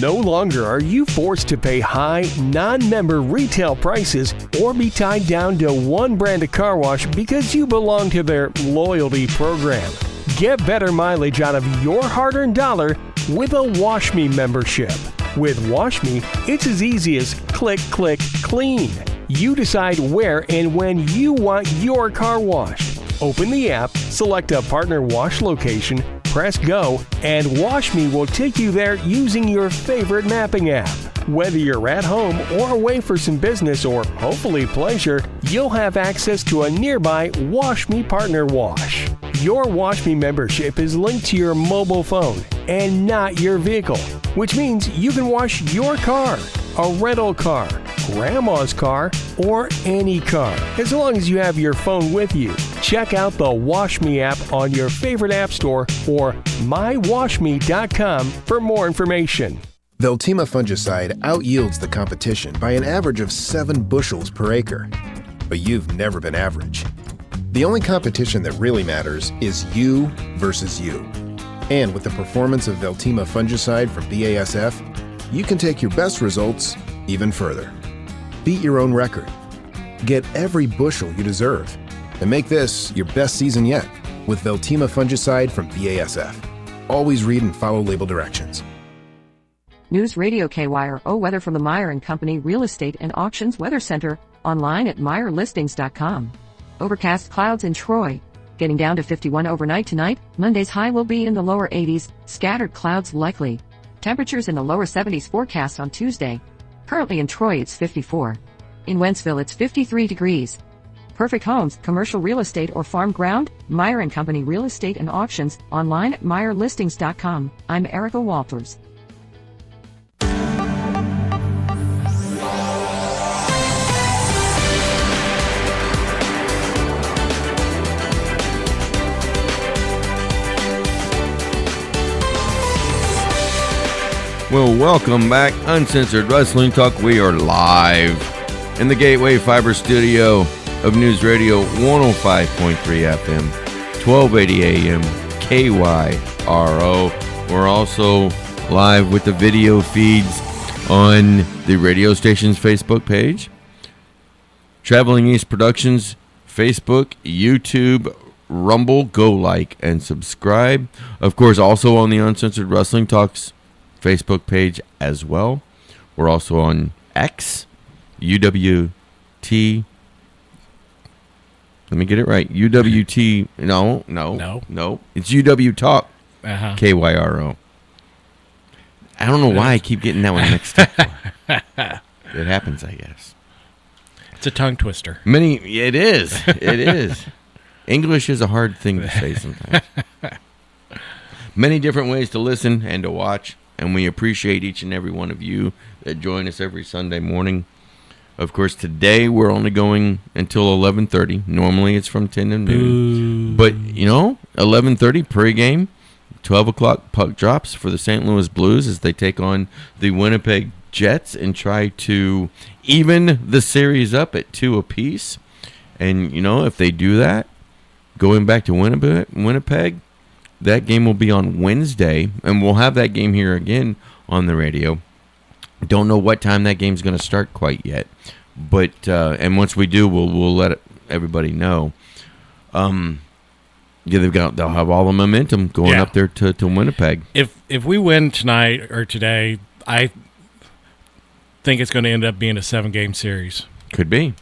No longer are you forced to pay high, non-member retail prices or be tied down to one brand of car wash because you belong to their loyalty program. Get better mileage out of your hard-earned dollar with a Wash Me membership. With Wash Me, it's as easy as click, click, clean. You decide where and when you want your car washed. Open the app, select a partner wash location, press go, and Wash Me will take you there using your favorite mapping app. Whether you're at home or away for some business or hopefully pleasure, you'll have access to a nearby Wash Me partner wash. Your Wash Me membership is linked to your mobile phone and not your vehicle, which means you can wash your car, a rental car, grandma's car, or any car, as long as you have your phone with you. Check out the Wash Me app on your favorite app store or mywashme.com for more information. Veltima fungicide outyields the competition by an average of 7 bushels per acre. But you've never been average. The only competition that really matters is you versus you. And with the performance of Veltima fungicide from BASF, you can take your best results even further. Beat your own record. Get every bushel you deserve. And make this your best season yet with Veltima fungicide from BASF. Always read and follow label directions. News Radio KYRO weather from the Meyer & Company Real Estate and Auctions Weather Center, online at MeyerListings.com. Overcast clouds in Troy. Getting down to 51 overnight tonight. Monday's high will be in the lower 80s, scattered clouds likely. Temperatures in the lower 70s forecast on Tuesday. Currently in Troy it's 54. In Wentzville it's 53 degrees. Perfect homes, commercial real estate or farm ground? Meyer & Company Real Estate and Auctions, online at MeyerListings.com. I'm Erica Walters. Well, welcome back. Uncensored Wrestling Talk. We are live in the Gateway Fiber Studio of News Radio 105.3 FM, 1280 AM, KYRO. We're also live with the video feeds on the radio station's Facebook page, Traveling East Productions, Facebook, YouTube, Rumble. Go like and subscribe. Of course, also on the Uncensored Wrestling Talks Facebook page as well. We're also on X, UWT. Let me get it right. UWT. No. It's UW Talk. KYRO. I don't know why I keep getting that one mixed up. It happens, I guess. It's a tongue twister. It is. It is. English is a hard thing to say sometimes. Many different ways to listen and to watch. And we appreciate each and every one of you that join us every Sunday morning. Of course, today we're only going until 11:30. Normally it's from 10 to noon. But, 11:30 pregame, 12 o'clock puck drops for the St. Louis Blues as they take on the Winnipeg Jets and try to even the series up at 2 apiece. And, if they do that, going back to Winnipeg, that game will be on Wednesday, and we'll have that game here again on the radio. Don't know what time that game's going to start quite yet, but and once we do, we'll let everybody know. They'll have all the momentum going up there to Winnipeg. If we win tonight or today, I think it's going to end up being a 7-game series. Could be.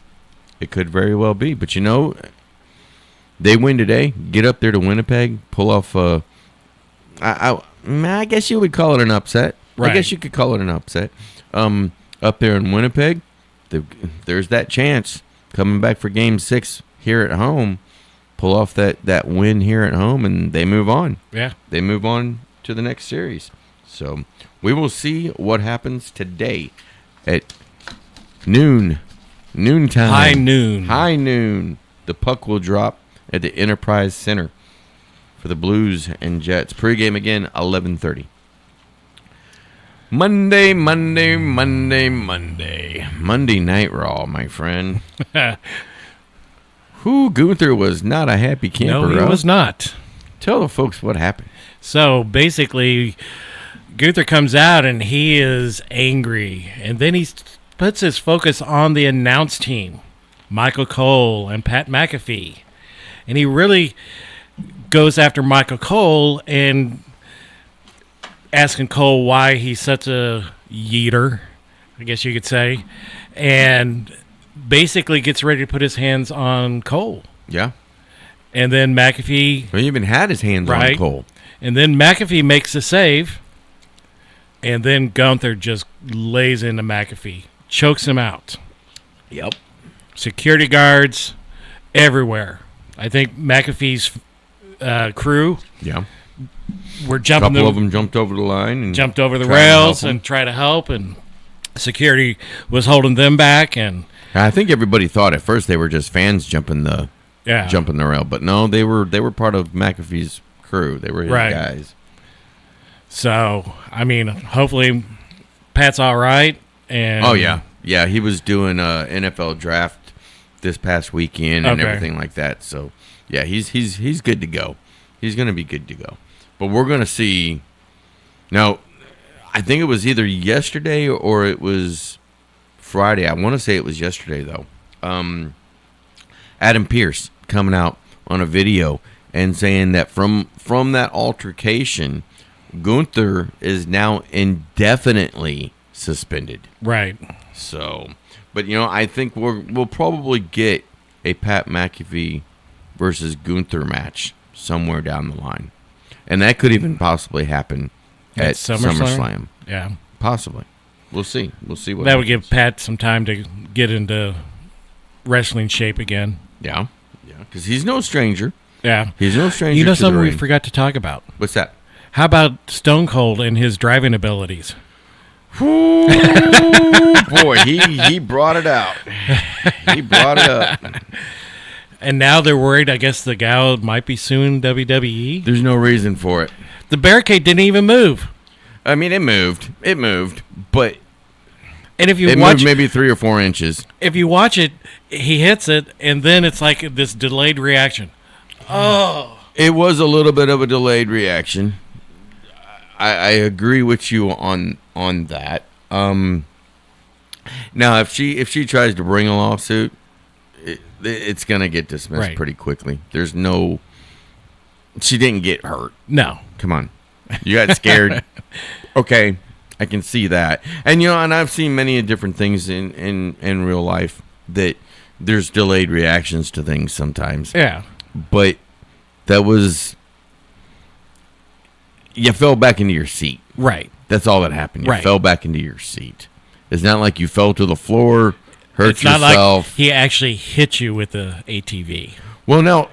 It could very well be, but they win today, get up there to Winnipeg, pull off I guess you would call it an upset. Right. I guess you could call it an upset. Up there in Winnipeg, there's that chance coming back for Game 6 here at home, pull off that win here at home, and they move on. Yeah. They move on to the next series. So we will see what happens today at noontime. High noon. The puck will drop at the Enterprise Center for the Blues and Jets. Pre-game again, 11:30. Monday Night Raw, my friend. Gunther was not a happy camper. No, he was not. Tell the folks what happened. So basically, Gunther comes out and he is angry, and then he puts his focus on the announce team, Michael Cole and Pat McAfee, and he really goes after Michael Cole and asking Cole why he's such a yeeter, I guess you could say, and basically gets ready to put his hands on Cole. Yeah. And then McAfee... Well, he even had his hands on Cole. And then McAfee makes a save, and then Gunther just lays into McAfee, chokes him out. Yep. Security guards everywhere. I think McAfee's crew... Yeah. Were jumping. A couple of them jumped over the line and jumped over the rails and tried to help, and security was holding them back. And I think everybody thought at first they were just fans jumping the rail, but no, they were part of McAfee's crew. They were his guys. So I mean, hopefully Pat's all right. And yeah, he was doing a NFL draft this past weekend and everything like that. So yeah, he's good to go. He's going to be good to go. But we're going to see now. I think it was either yesterday or it was Friday. I want to say it was yesterday though. Adam Pearce coming out on a video and saying that from that altercation, Gunther is now indefinitely suspended. Right. So, but I think we'll probably get a Pat McAfee versus Gunther match somewhere down the line. And that could even possibly happen at SummerSlam. Yeah. Possibly. We'll see. We'll see what that would happens. give Pat some time to get into wrestling shape again. Yeah. Yeah. Because he's no stranger. Yeah. He's no stranger. You know to something the we ring. forgot to talk about? What's that? How about Stone Cold and his driving abilities? Ooh, boy, he brought it out. He brought it up. And now they're worried, I guess the gal might be suing WWE. There's no reason for it. The barricade didn't even move. I mean, it moved, but and if you it watch moved maybe 3 or 4 inches. If you watch it, he hits it, and then it's like this delayed reaction. Oh, it was a little bit of a delayed reaction. I agree with you on that. Now, if she tries to bring a lawsuit, it's gonna get dismissed pretty quickly. There's no. She didn't get hurt. No, come on, you got scared. Okay, I can see that, and and I've seen many different things in real life that there's delayed reactions to things sometimes. Yeah, but that was. You fell back into your seat. Right. That's all that happened. You Right. fell back into your seat. It's not like you fell to the floor, hurt it's not yourself. like he actually hit you with the ATV. Well, no.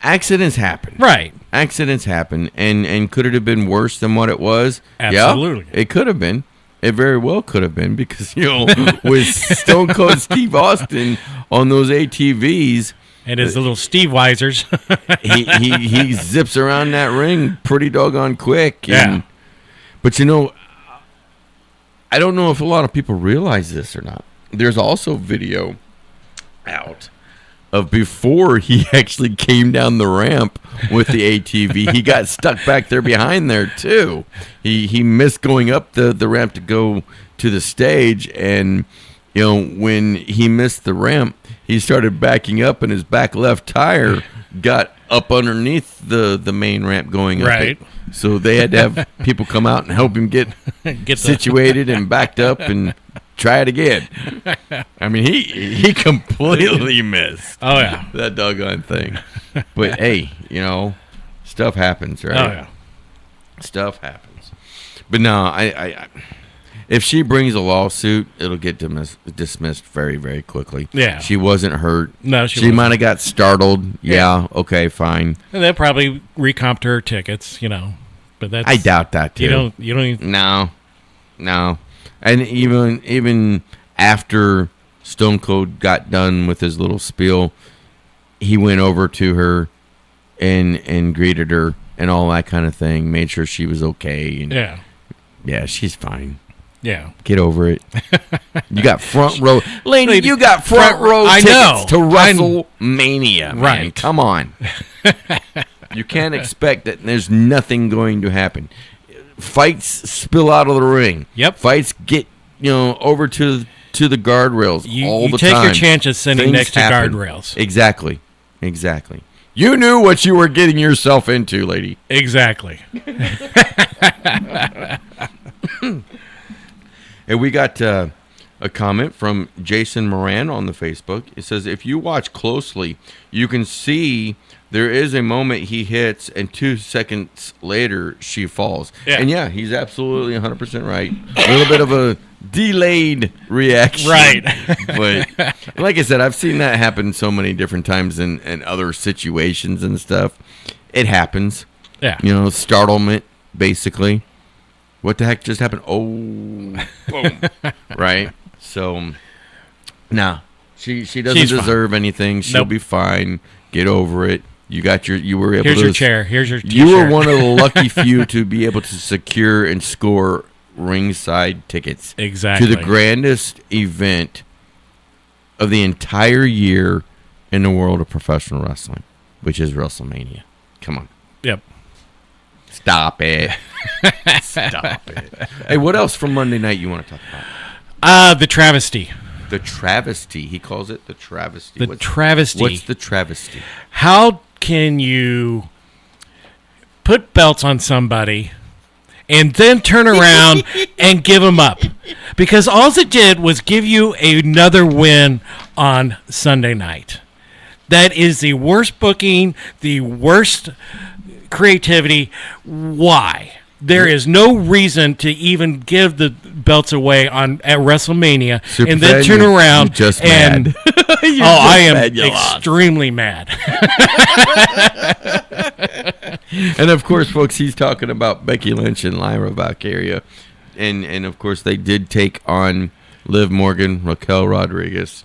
Accidents happen. Right. Accidents happen. And could it have been worse than what it was? Absolutely. Yeah, it could have been. It very well could have been because, with Stone Cold Steve Austin on those ATVs. And his little Steve Weisers. he zips around that ring pretty doggone quick. Yeah. But I don't know if a lot of people realize this or not. There's also video out of before he actually came down the ramp with the ATV. He got stuck back there behind there too. He missed going up the ramp to go to the stage, and when he missed the ramp, he started backing up, and his back left tire got up underneath the main ramp going up. Right. So they had to have people come out and help him get situated and backed up and try it again. I mean, he completely missed. Oh, yeah. That doggone thing. But, hey, stuff happens, right? Oh, yeah. Stuff happens. But, no, I if she brings a lawsuit, it'll get dismissed very, very quickly. Yeah. She wasn't hurt. No, she She wasn't. might have got startled. Yeah, okay, fine. And they'll probably recomped her tickets, But that's I doubt that, too. You don't even, No. And even after Stone Cold got done with his little spiel, he went over to her and greeted her and all that kind of thing, made sure she was okay. And yeah, she's fine. Yeah. Get over it. You got front row. Lady, you got front row I tickets know. to WrestleMania. Man. Right. Come on. You can't expect that there's nothing going to happen. fights spill out of the ring. Yep. Fights get, over to the guardrails all the time. You take your chances sitting next to happen. guardrails. Exactly. You knew what you were getting yourself into, lady. Exactly. And we got a comment from Jason Moran on the Facebook. It says, if you watch closely, you can see there is a moment he hits, and 2 seconds later, she falls. Yeah. And yeah, he's absolutely 100% right. A little bit of a delayed reaction. Right. But like I said, I've seen that happen so many different times in other situations and stuff. It happens. Yeah. Startlement, basically. What the heck just happened? Oh, boom. Right? So, nah. She doesn't deserve anything. She'll be fine. Get over it. You were able Here's to. your chair. Here's your t-shirt. You were one of the lucky few to be able to secure and score ringside tickets. Exactly. To the grandest event of the entire year in the world of professional wrestling, which is WrestleMania. Come on. Yep. Stop it. Stop it. Hey, what else from Monday night you want to talk about? The travesty. The travesty. He calls it the travesty. Travesty. What's the travesty? How can you put belts on somebody and then turn around and give them up? Because all it did was give you another win on Sunday night. That is the worst booking, the worst creativity. Why? There is no reason to even give the belts away at WrestleMania and then turn around just and mad. I am extremely mad. And of course, folks, he's talking about Becky Lynch and Lyra Valkyria, and of course they did take on Liv Morgan, Raquel Rodriguez.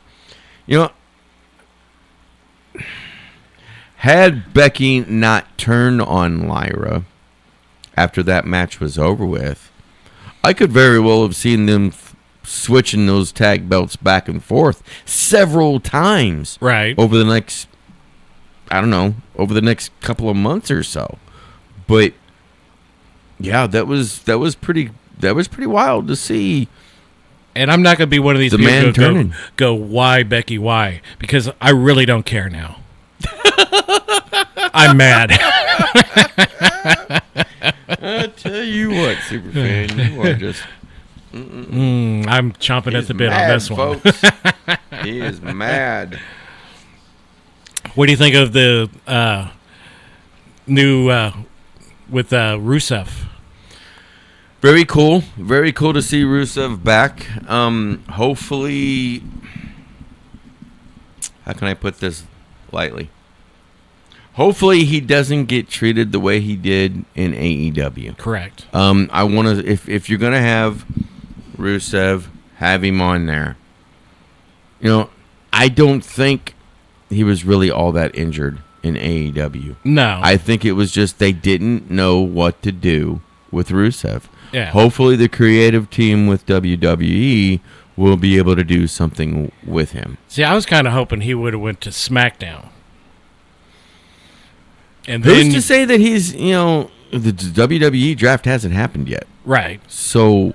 Had Becky not turned on Lyra after that match was over with, I could very well have seen them switching those tag belts back and forth several times. Right. Over the next, over the next couple of months or so. But yeah, that was pretty wild to see. And I'm not going to be one of these people who go, why, Becky, why? Because I really don't care now. I'm mad. I tell you what, Superfan, you are just... I'm chomping at the bit on this one. Folks. He is mad. What do you think of the new with Rusev? Very cool. Very cool to see Rusev back. Hopefully, how can I put this lightly? Hopefully he doesn't get treated the way he did in AEW. Correct. I want to, if you're going to have Rusev, have him on there. I don't think he was really all that injured in AEW. No. I think it was just they didn't know what to do with Rusev. Yeah. Hopefully the creative team with WWE will be able to do something with him. See, I was kind of hoping he would have went to SmackDown. And who's then to say that he's, the WWE draft hasn't happened yet. Right. So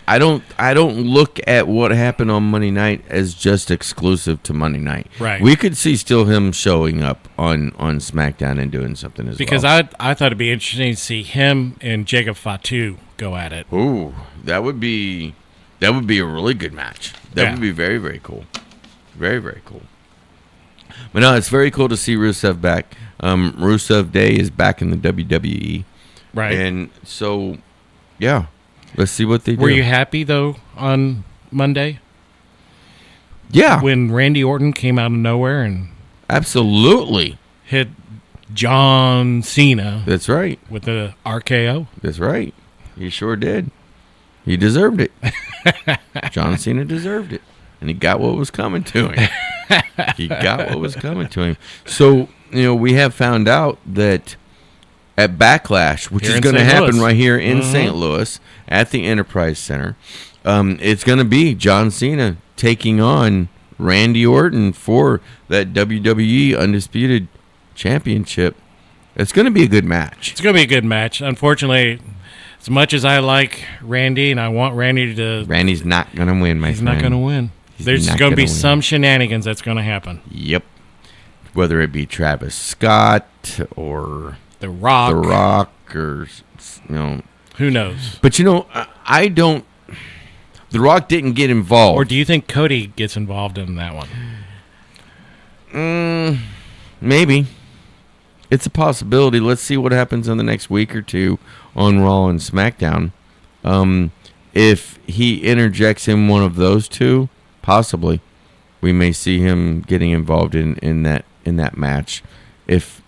I don't look at what happened on Monday night as just exclusive to Monday night. Right. We could see still him showing up on SmackDown and doing something as because well. I thought it'd be interesting to see him and Jacob Fatu go at it. Ooh, that would be a really good match. That would be very, very cool. Very, very cool. But no, it's very cool to see Rusev back. Rusev Day is back in the WWE. Right. And so, yeah, let's see what they do. Were you happy, though, on Monday? Yeah. When Randy Orton came out of nowhere and... Absolutely. Hit John Cena. That's right. With the RKO. That's right. He sure did. He deserved it. John Cena deserved it. And he got what was coming to him. He got what was coming to him. So, we have found out that at Backlash, which is going to happen right here in St. Louis at the Enterprise Center, it's going to be John Cena taking on Randy Orton for that WWE Undisputed Championship. It's going to be a good match. It's going to be a good match. Unfortunately, as much as I like Randy and I want Randy to... Randy's not going to win, my friend. He's not going to win. There's going to be some shenanigans that's going to happen. Yep. Whether it be Travis Scott or... The Rock. Or, who knows? But, I don't... The Rock didn't get involved. Or do you think Cody gets involved in that one? Maybe. It's a possibility. Let's see what happens in the next week or two on Raw and SmackDown. If he interjects in one of those two, possibly we may see him getting involved in that match. If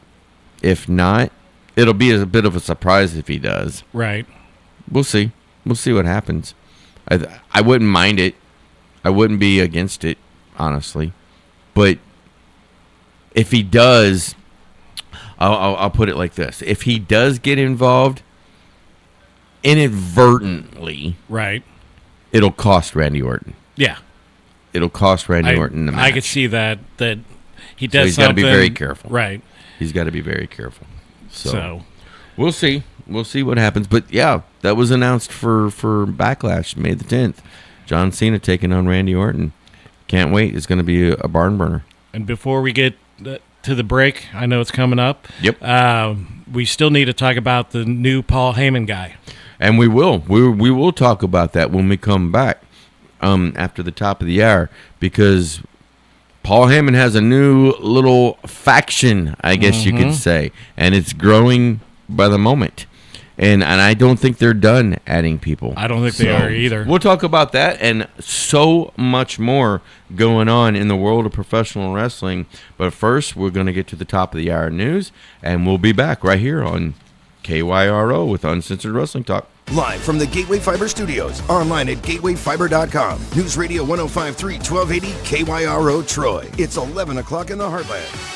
not, it'll be a bit of a surprise if he does. Right. We'll see. We'll see what happens. I wouldn't mind it. I wouldn't be against it, honestly. But if he does, I'll put it like this: if he does get involved inadvertently, right, it'll cost Randy Orton. Yeah, it'll cost Randy Orton the match. I could see that he does. So he's got to be very careful. Right, he's got to be very careful. So we'll see. We'll see what happens. But yeah, that was announced for Backlash, May the 10th. John Cena taking on Randy Orton. Can't wait. It's going to be a barn burner. And before we get to the break, I know it's coming up. Yep. We still need to talk about the new Paul Heyman guy. And we will. We will talk about that when we come back after the top of the hour, because Paul Heyman has a new little faction, I guess you could say, and it's growing by the moment. And I don't think they're done adding people. I don't think they are either. We'll talk about that and so much more going on in the world of professional wrestling. But first, we're going to get to the top of the hour news, and we'll be back right here on KYRO with Uncensored Wrestling Talk. Live from the Gateway Fiber Studios, online at gatewayfiber.com. News Radio 105.3, 1280 KYRO Troy. It's 11 o'clock in the Heartland.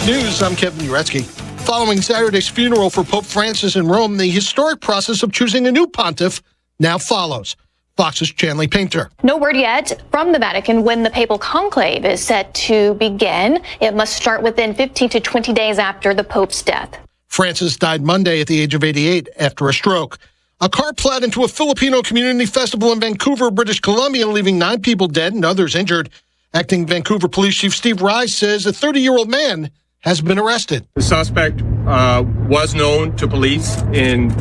News, I'm Kevin Uretsky. Following Saturday's funeral for Pope Francis in Rome, the historic process of choosing a new pontiff now follows. Fox's Chanley Painter. No word yet from the Vatican when the papal conclave is set to begin. It must start within 15 to 20 days after the Pope's death. Francis died Monday at the age of 88 after a stroke. A car plowed into a Filipino community festival in Vancouver, British Columbia, leaving 9 people dead and others injured. Acting Vancouver Police Chief Steve Rice says a 30-year-old man has been arrested. The suspect was known to police in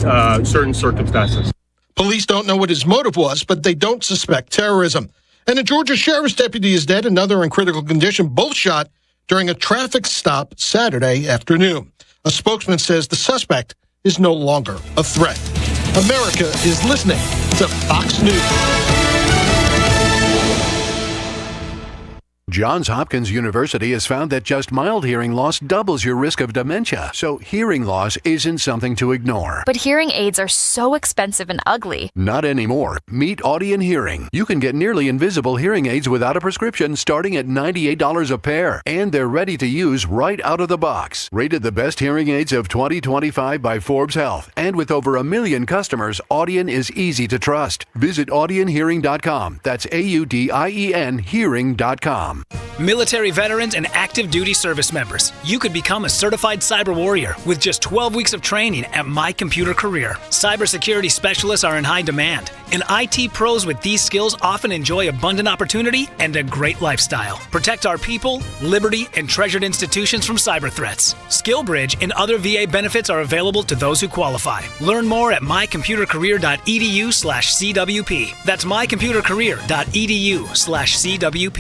certain circumstances. Police don't know what his motive was, but they don't suspect terrorism. And a Georgia sheriff's deputy is dead, another in critical condition, both shot during a traffic stop Saturday afternoon. A spokesman says the suspect is no longer a threat. America is listening to Fox News. Johns Hopkins University has found that just mild hearing loss doubles your risk of dementia, so hearing loss isn't something to ignore. But hearing aids are so expensive and ugly. Not anymore. Meet Audion Hearing. You can get nearly invisible hearing aids without a prescription starting at $98 a pair, and they're ready to use right out of the box. Rated the best hearing aids of 2025 by Forbes Health, and with over 1 million customers, Audion is easy to trust. Visit audionhearing.com. That's AUDIEN hearing.com. Military veterans and active duty service members, you could become a certified cyber warrior with just 12 weeks of training at My Computer Career. Cybersecurity specialists are in high demand, and IT pros with these skills often enjoy abundant opportunity and a great lifestyle. Protect our people, liberty, and treasured institutions from cyber threats. SkillBridge and other VA benefits are available to those who qualify. Learn more at mycomputercareer.edu/CWP. That's mycomputercareer.edu/CWP.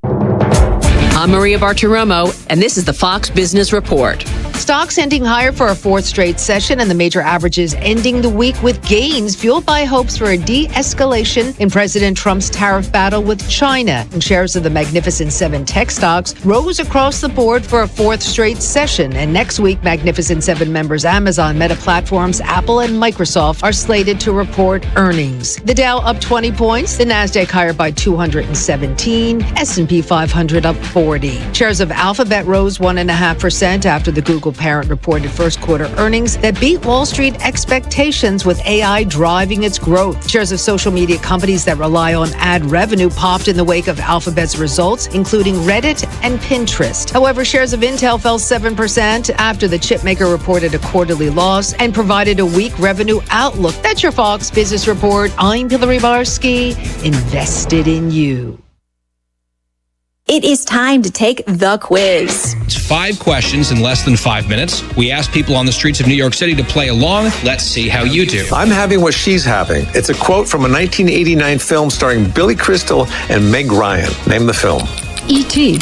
I'm Maria Bartiromo, and this is the Fox Business Report. Stocks ending higher for a fourth straight session, and the major averages ending the week with gains fueled by hopes for a de-escalation in President Trump's tariff battle with China. And shares of the Magnificent Seven tech stocks rose across the board for a fourth straight session. And next week, Magnificent Seven members Amazon, Meta Platforms, Apple, and Microsoft are slated to report earnings. The Dow up 20 points, the Nasdaq higher by 217, S&P 500 up 40. Shares of Alphabet rose 1.5% after the Google medical parent reported first quarter earnings that beat Wall Street expectations, with AI driving its growth. Shares of social media companies that rely on ad revenue popped in the wake of Alphabet's results, including Reddit and Pinterest. However, shares of Intel fell 7% after the chipmaker reported a quarterly loss and provided a weak revenue outlook. That's your Fox Business Report. I'm Hillary Barsky, invested in you. It is time to take the quiz. It's 5 questions in less than 5 minutes. We ask people on the streets of New York City to play along. Let's see how you do. I'm having what she's having. It's a quote from a 1989 film starring Billy Crystal and Meg Ryan. Name the film. E.T.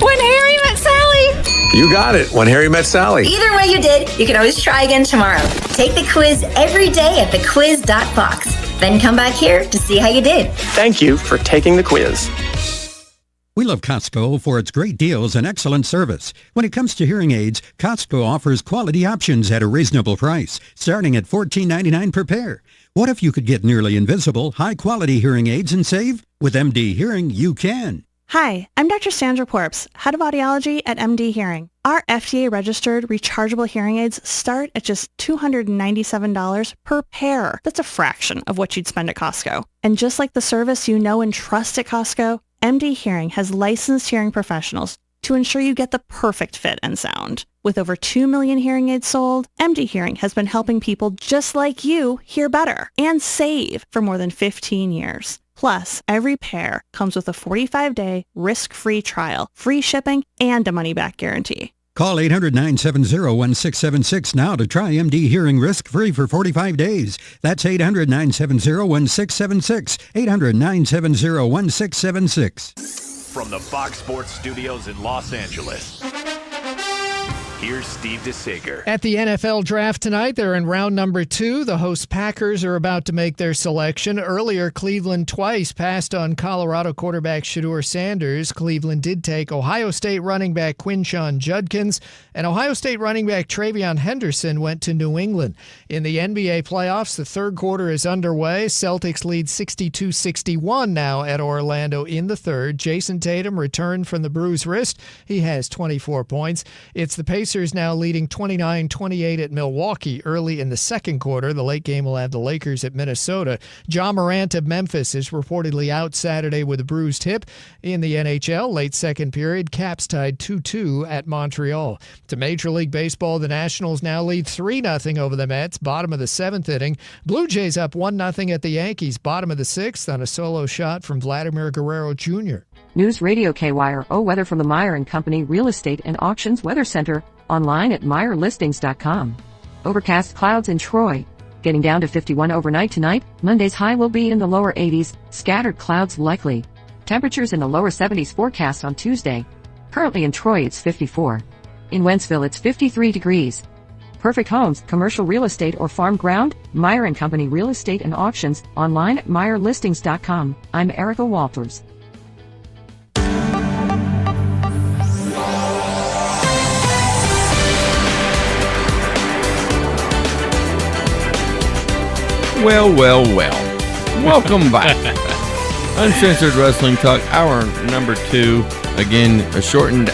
When Harry Met Sally. You got it. When Harry Met Sally. Either way you did, you can always try again tomorrow. Take the quiz every day at thequiz.fox. Then come back here to see how you did. Thank you for taking the quiz. We love Costco for its great deals and excellent service. When it comes to hearing aids, Costco offers quality options at a reasonable price, starting at $14.99 per pair. What if you could get nearly invisible, high-quality hearing aids and save? With MD Hearing, you can. Hi, I'm Dr. Sandra Porps, Head of Audiology at MD Hearing. Our FDA-registered rechargeable hearing aids start at just $297 per pair. That's a fraction of what you'd spend at Costco. And just like the service you know and trust at Costco, MD Hearing has licensed hearing professionals to ensure you get the perfect fit and sound. With over 2 million hearing aids sold, MD Hearing has been helping people just like you hear better and save for more than 15 years. Plus, every pair comes with a 45-day risk-free trial, free shipping, and a money-back guarantee. Call 800-970-1676 now to try MD Hearing risk-free for 45 days. That's 800-970-1676. 800-970-1676. From the Fox Sports Studios in Los Angeles, here's Steve DeSager. At the NFL draft tonight, they're in round number 2. The host Packers are about to make their selection. Earlier, Cleveland twice passed on Colorado quarterback Shedeur Sanders. Cleveland did take Ohio State running back Quinshon Judkins, and Ohio State running back Travion Henderson went to New England. In the NBA playoffs, the third quarter is underway. Celtics lead 62-61 now at Orlando in the third. Jason Tatum returned from the bruised wrist. He has 24 points. It's the Pacers now leading 29-28 at Milwaukee early in the second quarter. The late game will have the Lakers at Minnesota. Ja Morant of Memphis is reportedly out Saturday with a bruised hip. In the NHL, late second period, Caps tied 2-2 at Montreal. To Major League Baseball, the Nationals now lead 3-0 over the Mets, bottom of the seventh inning. Blue Jays up 1-0 at the Yankees, bottom of the sixth, on a solo shot from Vladimir Guerrero Jr. News Radio KYRO weather from the Meyer & Company Real Estate and Auctions Weather Center, online at MeyerListings.com. Overcast clouds in Troy. Getting down to 51 overnight tonight. Monday's high will be in the lower 80s. Scattered clouds likely. Temperatures in the lower 70s forecast on Tuesday. Currently in Troy it's 54. In Wentzville it's 53 degrees. Perfect homes, commercial real estate or farm ground? Meyer & Company Real Estate and Auctions, online at MeyerListings.com. I'm Erica Walters. Well. Welcome back. Uncensored Wrestling Talk, hour number 2. Again, a shortened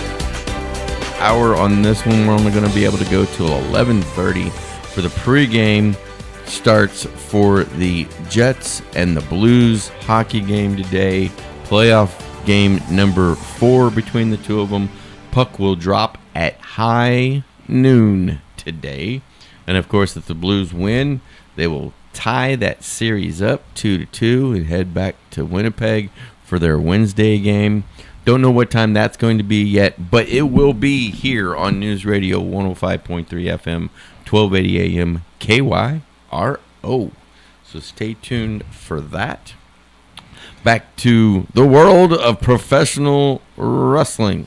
hour on this one. We're only going to be able to go till 11:30 for the pregame. Starts for the Jets and the Blues hockey game today. Playoff game number 4 between the two of them. Puck will drop at high noon today. And of course, if the Blues win, they will tie that series up 2-2 and head back to Winnipeg for their Wednesday game. Don't know what time that's going to be yet, but it will be here on News Radio 105.3 FM, 1280 AM, KYRO. So stay tuned for that. Back to the world of professional wrestling.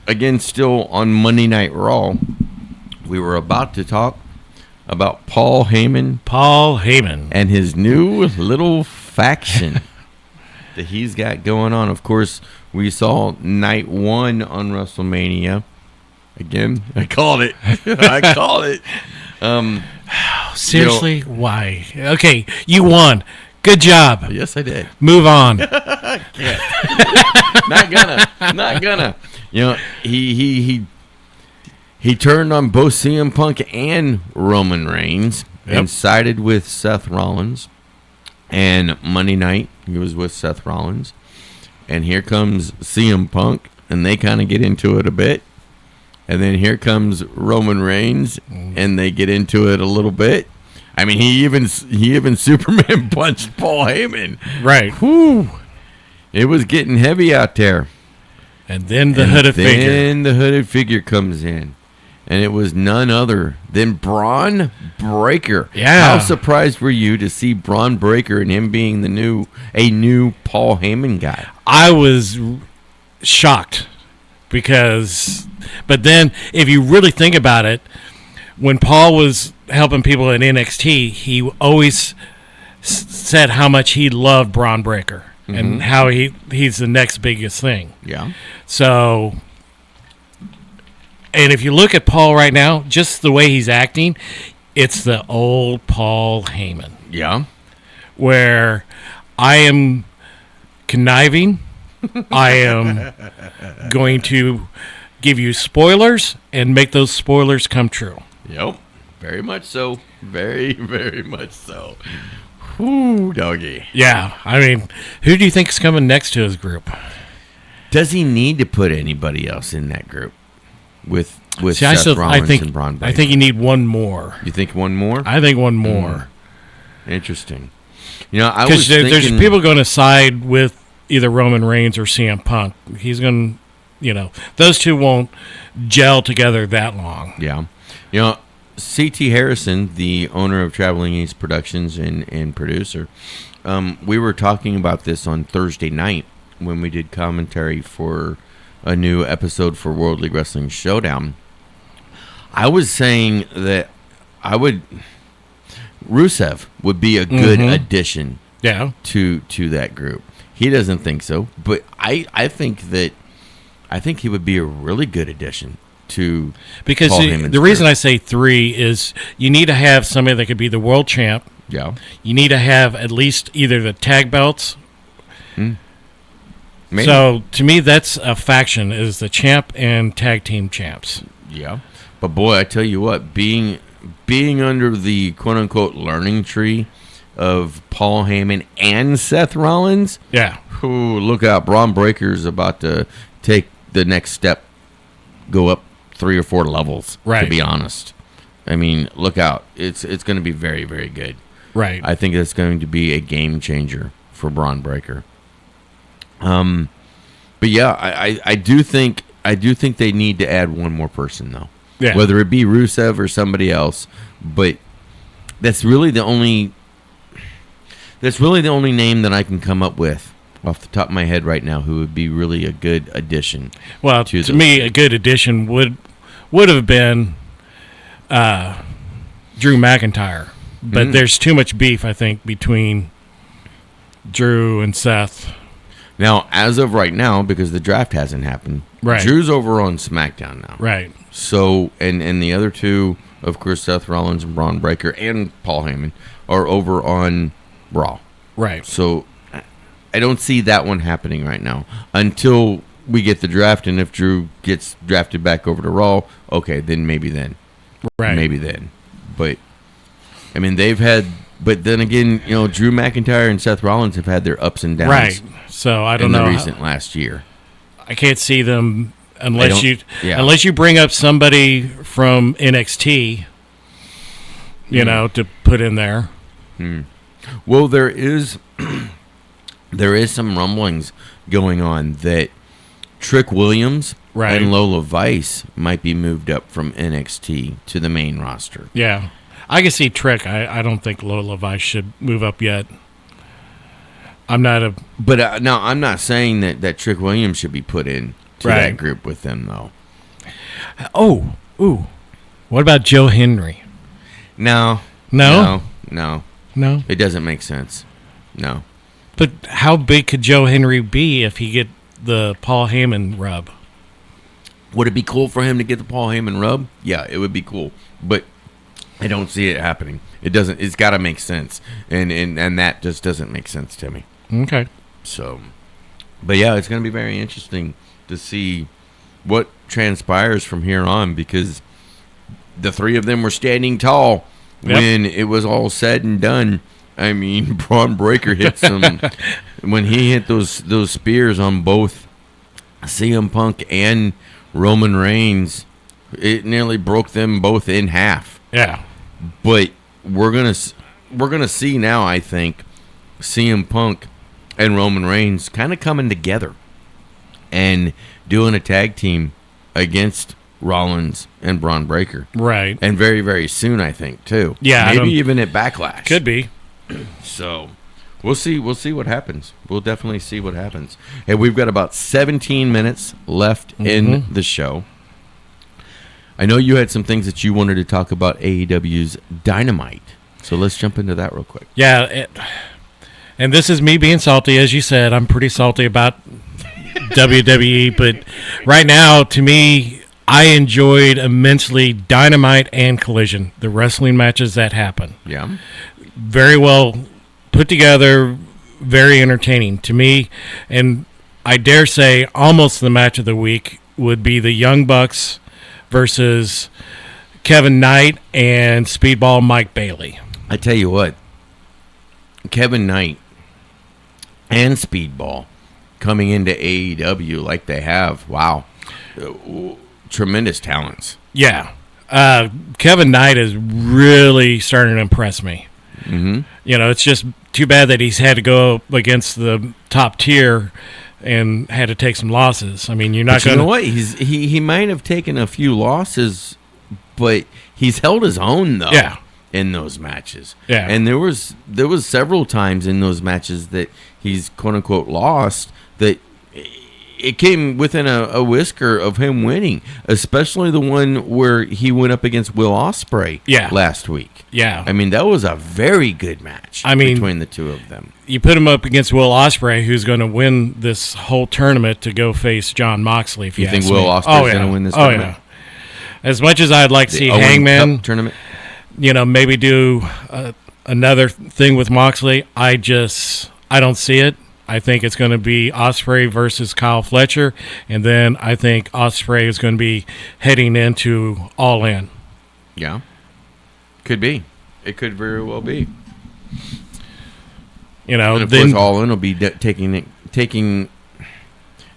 Again, still on Monday Night Raw, we were about to talk about Paul Heyman. And his new little faction that he's got going on. Of course, we saw night 1 on WrestleMania. Again, I called it. Seriously? Why? Okay, you won. Good job. Yes, I did. Move on. Can't. Not gonna. You know, he He turned on both CM Punk and Roman Reigns and sided with Seth Rollins. And Monday night, he was with Seth Rollins. And here comes CM Punk, and they kind of get into it a bit. And then here comes Roman Reigns, and they get into it a little bit. I mean, he even Superman punched Paul Heyman. Right. Whew. It was getting heavy out there. And then the hooded figure. Then the hooded figure comes in. And it was none other than Braun Breaker. Yeah. How surprised were you to see Braun Breaker and him being a new Paul Heyman guy? I was shocked but then if you really think about it, when Paul was helping people in NXT, he always said how much he loved Braun Breaker and how he's the next biggest thing. Yeah. So, and if you look at Paul right now, just the way he's acting, it's the old Paul Heyman. Yeah. Where I am conniving. I am going to give you spoilers and make those spoilers come true. Yep. Very much so. Very, very much so. Whoo, doggy. Yeah. I mean, who do you think is coming next to his group? Does he need to put anybody else in that group with Seth Rollins and Braun Breaker? I think you need one more. You think one more? I think one more. Interesting. You know, I was thinking, thinking... there's people going to side with either Roman Reigns or CM Punk. He's going to, those two won't gel together that long. Yeah. You know, C.T. Harrison, the owner of Traveling East Productions and producer, we were talking about this on Thursday night when we did commentary for a new episode for World League Wrestling Showdown. I was saying that Rusev would be a good addition to that group. He doesn't think so, but I think he would be a really good addition to because Paul Heyman's the reason group. I say 3 is you need to have somebody that could be the world champ. Yeah. You need to have at least either the tag belts. Maybe. So to me, that's a faction is the champ and tag team champs. Yeah, but boy, I tell you what, being under the quote unquote learning tree of Paul Heyman and Seth Rollins. Yeah. Ooh, look out. Braun Breaker's about to take the next step, go up 3 or 4 levels, right. to be honest. I mean, look out. It's going to be very, very good. Right. I think it's going to be a game changer for Braun Breaker. But yeah, I do think they need to add one more person, though. Yeah. Whether it be Rusev or somebody else, but that's really the only name that I can come up with off the top of my head right now who would be really a good addition. Well, to me, a good addition would have been Drew McIntyre, but there's too much beef, I think, between Drew and Seth. Now, as of right now, because the draft hasn't happened, right. Drew's over on SmackDown now. Right. So, and the other two, of course, Seth Rollins and Braun Breaker and Paul Heyman are over on Raw. Right. So, I don't see that one happening right now until we get the draft, and if Drew gets drafted back over to Raw, okay, then maybe then. Right. Maybe then. But, I mean, but then again, Drew McIntyre and Seth Rollins have had their ups and downs. Right. So, I don't know. In the recent last year. I can't see them unless unless you bring up somebody from NXT, to put in there. Well, there is some rumblings going on that Trick Williams right. and Lola Vice might be moved up from NXT to the main roster. Yeah. I can see Trick. I don't think Lola Vice should move up yet. But now I'm not saying that Trick Williams should be put in to right. that group with them, though. What about Joe Henry? No. It doesn't make sense. No. But how big could Joe Henry be if he get the Paul Heyman rub? Would it be cool for him to get the Paul Heyman rub? Yeah, it would be cool. But I don't see it happening. It doesn't. It's got to make sense, and that just doesn't make sense to me. Okay. So, but yeah, it's going to be very interesting to see what transpires from here on, because the three of them were standing tall when it was all said and done. I mean, Braun Breaker hit some when he hit those spears on both CM Punk and Roman Reigns. It nearly broke them both in half. Yeah, but we're gonna see now. I think CM Punk and Roman Reigns kind of coming together and doing a tag team against Rollins and Braun Breaker. Right. And very, very soon, I think, too. Yeah. Maybe even at Backlash. Could be. So we'll see what happens. We'll definitely see what happens. Hey, we've got about 17 minutes left in the show. I know you had some things that you wanted to talk about AEW's Dynamite. So let's jump into that real quick. Yeah. And this is me being salty. As you said, I'm pretty salty about WWE. But right now, to me, I enjoyed immensely Dynamite and Collision, the wrestling matches that happen. Yeah. Very well put together, very entertaining to me. And I dare say almost the match of the week would be the Young Bucks versus Kevin Knight and Speedball Mike Bailey. I tell you what, Kevin Knight and Speedball coming into AEW like they have, wow, tremendous talents. Yeah. Kevin Knight is really starting to impress me. Mm-hmm. You know, it's just too bad that he's had to go up against the top tier and had to take some losses. I mean, you're not going to... You know what? He might have taken a few losses, but he's held his own, though. Yeah. In those matches. Yeah. And there was several times in those matches that he's quote-unquote lost that it came within a whisker of him winning, especially the one where he went up against Will Ospreay last week. Yeah. I mean, that was a very good match between the two of them. You put him up against Will Ospreay, who's going to win this whole tournament to go face John Moxley. If you think ask Will me. Ospreay's going to win this tournament? Yeah. As much as I'd like to see Owen Hangman Cup tournament, you know, maybe do another thing with Moxley, I don't see it. I think it's going to be Ospreay versus Kyle Fletcher, and then I think Ospreay is going to be heading into All In. Yeah, could be. It could very well be. You know, and of course, All In will be taking.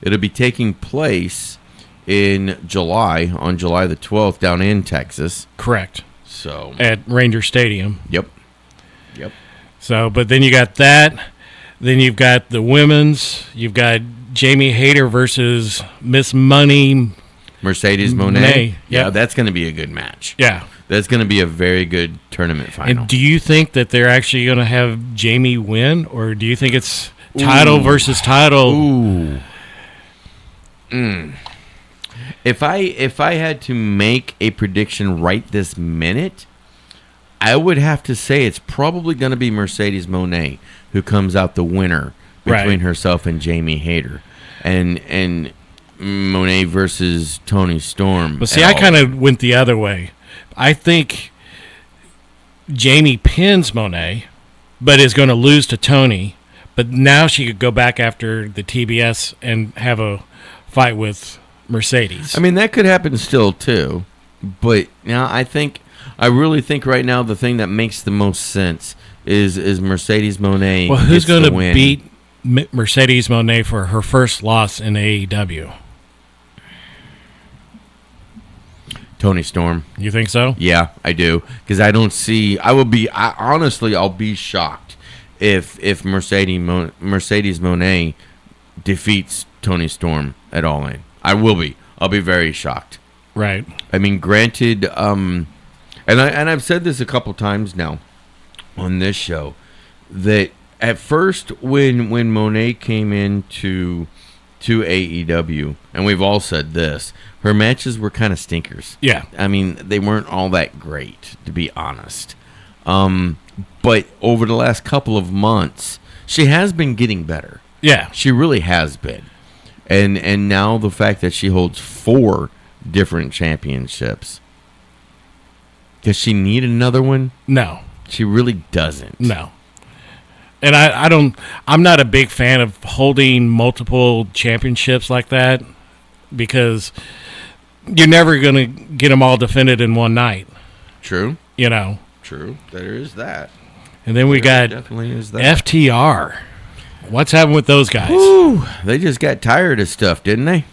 It'll be taking place in July, on July the 12th, down in Texas. Correct. So at Ranger Stadium. Yep. So, but then you got that. Then you've got the women's. You've got Jamie Hayter versus Miss Money. Mercedes Moné. Yeah, Yep. that's going to be a good match. Yeah. That's going to be a very good tournament final. And do you think that they're actually going to have Jamie win, or do you think it's title versus title? Ooh. If I had to make a prediction right this minute, I would have to say it's probably going to be Mercedes Moné who comes out the winner between herself and Jamie Hayter, and Moné versus Toni Storm. But see, I kind of went the other way. I think Jamie pins Moné, but is going to lose to Toni. But now she could go back after the TBS and have a fight with Mercedes. I mean, that could happen still too. But now I really think right now the thing that makes the most sense is Mercedes Moné. Well, who's going to beat Mercedes Moné for her first loss in AEW? Toni Storm. You think so? Yeah, I do. Because I don't see. Honestly, I'll be shocked if Mercedes Moné defeats Toni Storm at All In. I will be. I'll be very shocked. Right. I mean, granted, and I've said this a couple times now on this show, that at first when Moné came into AEW, and we've all said this, her matches were kind of stinkers. Yeah. I mean, they weren't all that great, to be honest. But over the last couple of months, she has been getting better. Yeah. She really has been. And now the fact that she holds 4 different championships. Does she need another one? No. She really doesn't. No. And I'm not a big fan of holding multiple championships like that, because you're never going to get them all defended in one night. True. You know. True. There is that. And then we got definitely is that. FTR. What's happened with those guys? Woo, they just got tired of stuff, didn't they?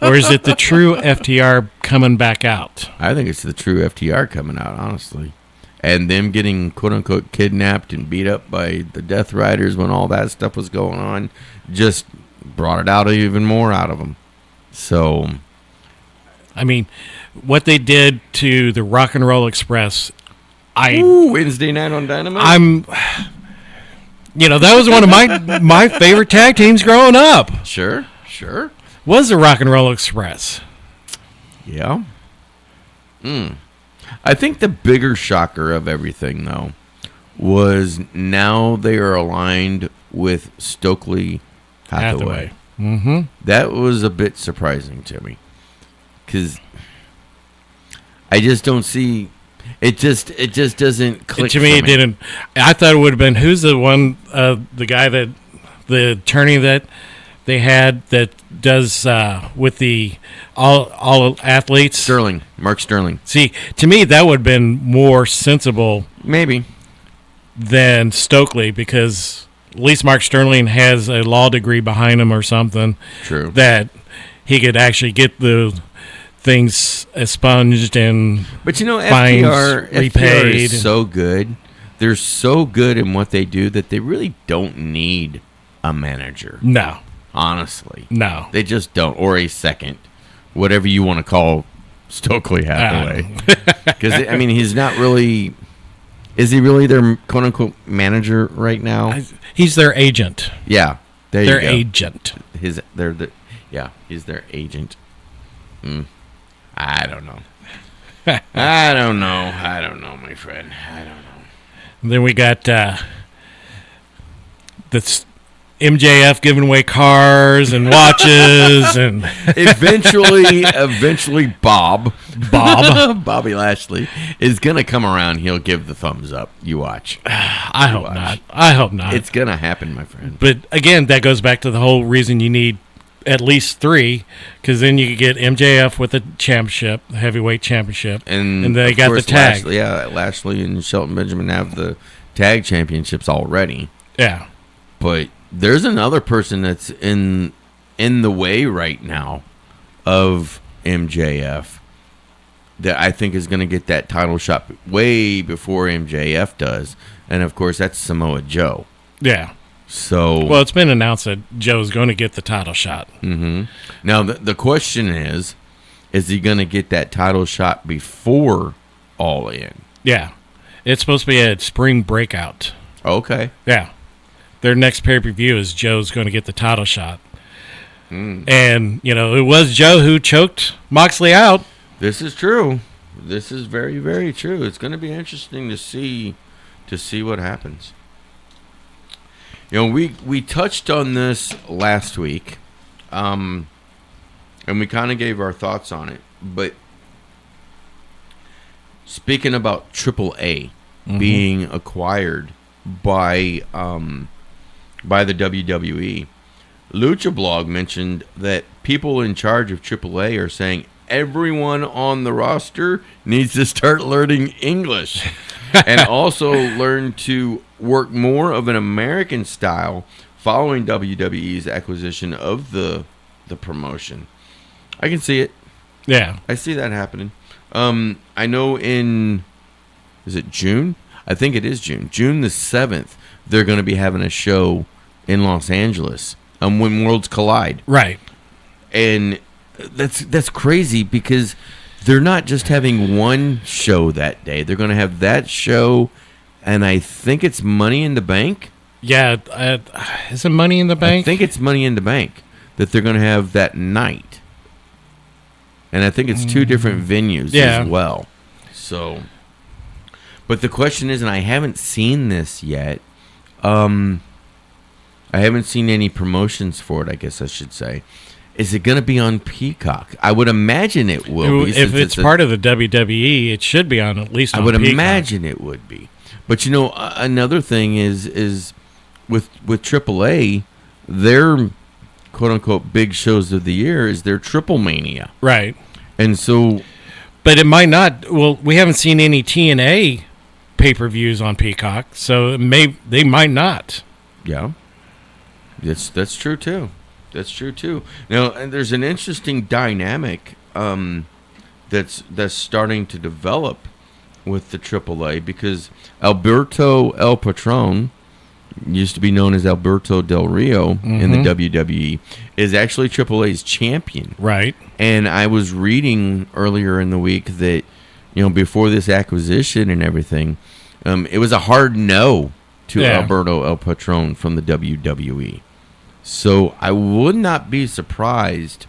Or is it the true FTR coming back out? I think it's the true FTR coming out, honestly. And them getting, quote-unquote, kidnapped and beat up by the Death Riders when all that stuff was going on just brought it out even more out of them. So, I mean, what they did to the Rock and Roll Express, Wednesday night on Dynamite? That was one of my favorite tag teams growing up. Sure. Was the Rock and Roll Express. Yeah. I think the bigger shocker of everything, though, was now they are aligned with Stokely Hathaway. Mm-hmm. That was a bit surprising to me, because I just don't see it. Just doesn't click to me. It didn't. I thought it would have been who's the one, the guy that the attorney that they had that does with the all athletes. Mark Sterling. See, to me that would have been more sensible, maybe, than Stokely, because at least Mark Sterling has a law degree behind him or something. True. That he could actually get the things expunged and but fines repaid. FTR is so good. They're so good in what they do that they really don't need a manager. No. Honestly. No. They just don't. Or a second. Whatever you want to call Stokely Hathaway. Because, he's not really... Is he really their quote-unquote manager right now? He's their agent. Yeah. Their agent. He's their agent. I don't know. I don't know, my friend. I don't know. And then we got this MJF giving away cars and watches, and eventually Bobby Lashley is gonna come around. He'll give the thumbs up. You watch. I hope not. It's gonna happen, my friend. But again, that goes back to the whole reason you need at least 3, because then you get MJF with the championship, the heavyweight championship, and they got the tag. Lashley and Shelton Benjamin have the tag championships already. Yeah, but there's another person that's in the way right now of MJF that I think is going to get that title shot way before MJF does, and of course that's Samoa Joe. Yeah. So well, it's been announced that Joe's going to get the title shot. Mm-hmm. Now the question is he going to get that title shot before All In? Yeah, it's supposed to be a spring breakout. Okay. Yeah. Their next pay-per-view is Joe's going to get the title shot. And, it was Joe who choked Moxley out. This is true. This is very, very true. It's going to be interesting to see what happens. We touched on this last week, and we kind of gave our thoughts on it. But speaking about AAA being acquired by the WWE, Lucha Blog mentioned that people in charge of AAA are saying everyone on the roster needs to start learning English and also learn to work more of an American style following WWE's acquisition of the promotion. I can see it. Yeah. I see that happening. I know is it June? I think it is June. June the 7th, they're going to be having a show in Los Angeles when Worlds Collide. Right. And that's crazy because they're not just having one show that day. They're going to have that show, and I think it's Money in the Bank. Yeah. Is it Money in the Bank? I think it's Money in the Bank that they're going to have that night. And I think it's 2 different venues as well. So, but the question is, and I haven't seen this yet, I haven't seen any promotions for it, I guess I should say. Is it going to be on Peacock? I would imagine it will be. If it's part of the WWE, it should be on at least on Peacock. I would Peacock. imagine it would be. But, another thing is with AAA, they're quote-unquote big shows of the year is their Triple Mania. Right. And so... But it might not... Well, we haven't seen any TNA pay-per-views on Peacock, so they might not. Yeah. That's true, too. That's true, too. Now, and there's an interesting dynamic that's starting to develop with the AAA, because Alberto El Patron, used to be known as Alberto Del Rio in the WWE, is actually AAA's champion. Right. And I was reading earlier in the week that, before this acquisition and everything, it was a hard no to Alberto El Patron from the WWE. So I would not be surprised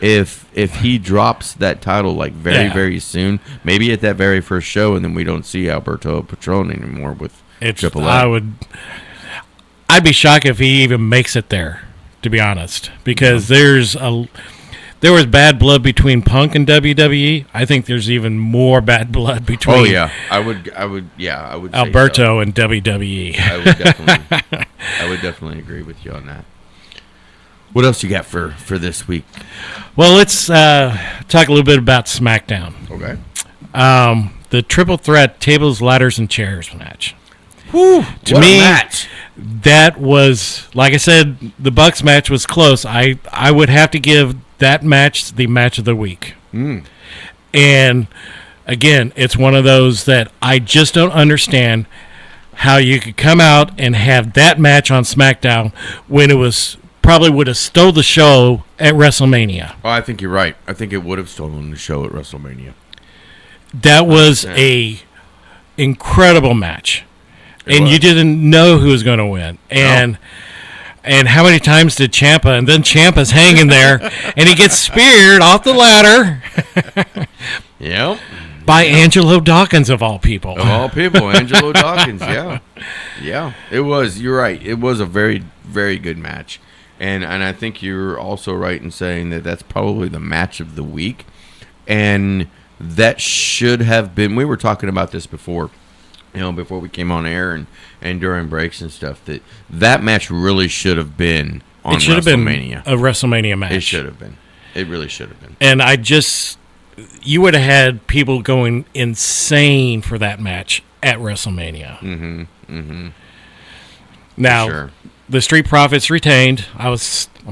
if he drops that title very soon, maybe at that very first show, and then we don't see Alberto El Patron anymore with AAA. I'd be shocked if he even makes it there, to be honest, because there was bad blood between Punk and WWE. I think there's even more bad blood between. Oh yeah, I would Alberto and WWE. I would definitely agree with you on that. What else you got for this week? Well, let's talk a little bit about SmackDown. Okay. The Triple Threat Tables, Ladders, and Chairs match. Whew, to me, that was, like I said, the Bucks match was close. I would have to give that match the match of the week. And again, it's one of those that I just don't understand how you could come out and have that match on SmackDown when it was probably would have stole the show at WrestleMania. Oh, I think you're right. I think it would have stolen the show at WrestleMania. That was a incredible match. You didn't know who was going to win. And how many times did Ciampa, and then Ciampa's hanging there, and he gets speared off the ladder. Yep. By Angelo Dawkins, of all people. Of all people, Angelo Dawkins, yeah. Yeah, it was. You're right. It was a very, very good match. And I think you're also right in saying that that's probably the match of the week. And that should have been, we were talking about this before. Before we came on air and during breaks and stuff, that match really should have been on WrestleMania. It should have been a WrestleMania match. It should have been. It really should have been. And you would have had people going insane for that match at WrestleMania. Now, the Street Profits retained. I'm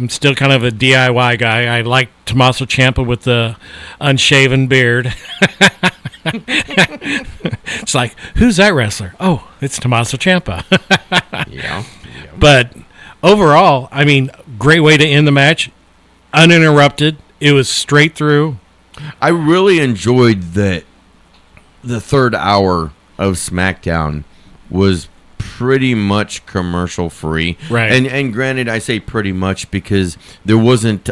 still kind of a DIY guy. I like Tommaso Ciampa with the unshaven beard. It's like, who's that wrestler? Oh, it's Tommaso Ciampa. Yeah. But overall, I mean, great way to end the match. Uninterrupted. It was straight through. I really enjoyed that the third hour of SmackDown was pretty much commercial free. Right. And granted, I say pretty much because there wasn't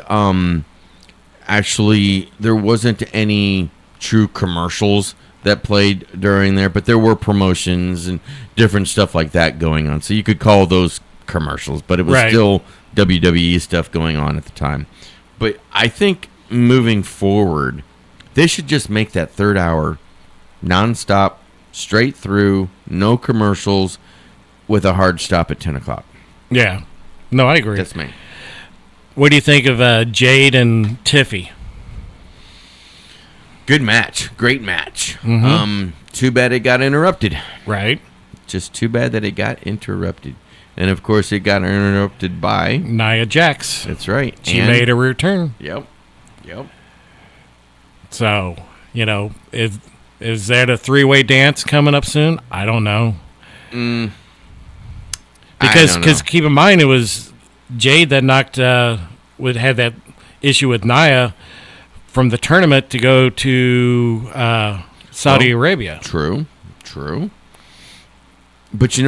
any true commercials that played during there, but there were promotions and different stuff like that going on. So you could call those commercials, but it was still WWE stuff going on at the time. But I think moving forward, they should just make that third hour nonstop, straight through, no commercials, with a hard stop at 10 o'clock. Yeah. No, I agree. That's me. What do you think of Jade and Tiffy? Good match. Great match. Mm-hmm. Too bad it got interrupted. Right. Just too bad that it got interrupted. And, of course, it got interrupted by Nia Jax. That's right. She made a return. Yep. So, is that a three-way dance coming up soon? I don't know. Because keep in mind, it was Jade that had that issue with Nia from the tournament to go to Saudi Arabia. True. But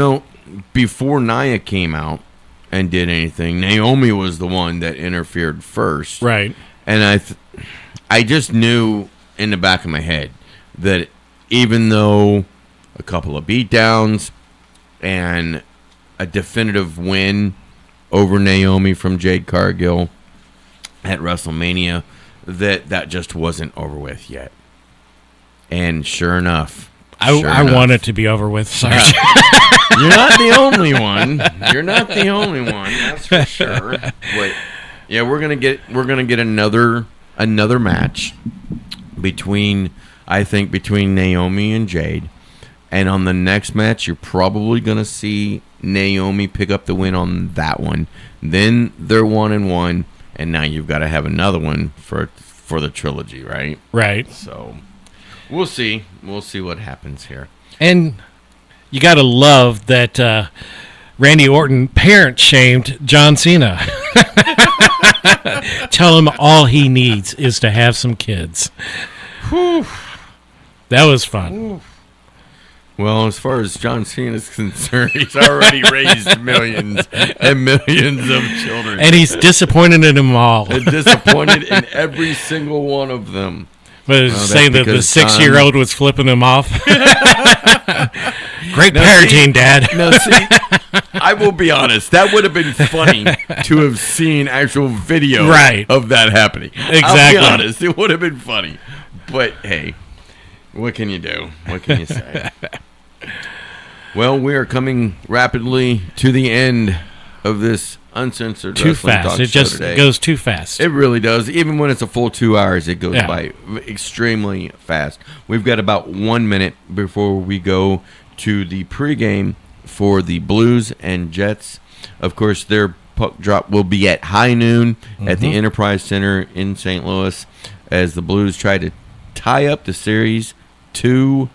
before Nia came out and did anything, Naomi was the one that interfered first. Right. And I just knew in the back of my head that even though a couple of beatdowns and a definitive win over Naomi from Jade Cargill at WrestleMania, that just wasn't over with yet. And sure enough, I want it to be over with. Sorry. You're not the only one. That's for sure. Yeah, we're gonna get another match between Naomi and Jade, and on the next match, you're probably gonna see Naomi pick up the win on that one. Then they're 1-1, and now you've got to have another one for the trilogy, right? Right. So we'll see. We'll see what happens here. And you got to love that Randy Orton parent-shamed John Cena. Tell him all he needs is to have some kids. Whew. That was fun. Ooh. Well, as far as John Cena is concerned, he's already raised millions and millions of children. And he's disappointed in them all. And disappointed in every single one of them. But it's saying that the 6-year-old was flipping him off. Great parenting, Dad. No, see, I will be honest. That would have been funny to have seen actual video of that happening. Exactly. I'll be honest. It would have been funny. But, hey, what can you do? What can you say? Well, we are coming rapidly to the end of this uncensored too wrestling fast. talk It show just today. goes too fast. It really does. Even when it's a full 2 hours, it goes by extremely fast. We've got about 1 minute before we go to the pregame for the Blues and Jets. Of course, their puck drop will be at high noon at the Enterprise Center in St. Louis as the Blues try to tie up the series 2-2.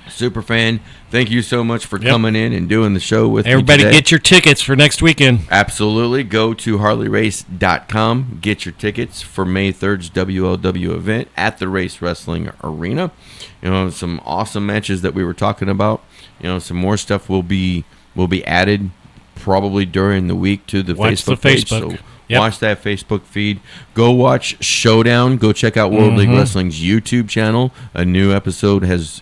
Superfan, thank you so much for coming in and doing the show with Everybody me today. get your tickets for next weekend. Absolutely. Go to HarleyRace.com. Get your tickets for May 3rd's WLW event at the Race Wrestling Arena. You know, some awesome matches that we were talking about. You know, some more stuff will be added probably during the week to the Facebook page. So watch that Facebook feed. Go watch Showdown. Go check out World League Wrestling's YouTube channel. A new episode has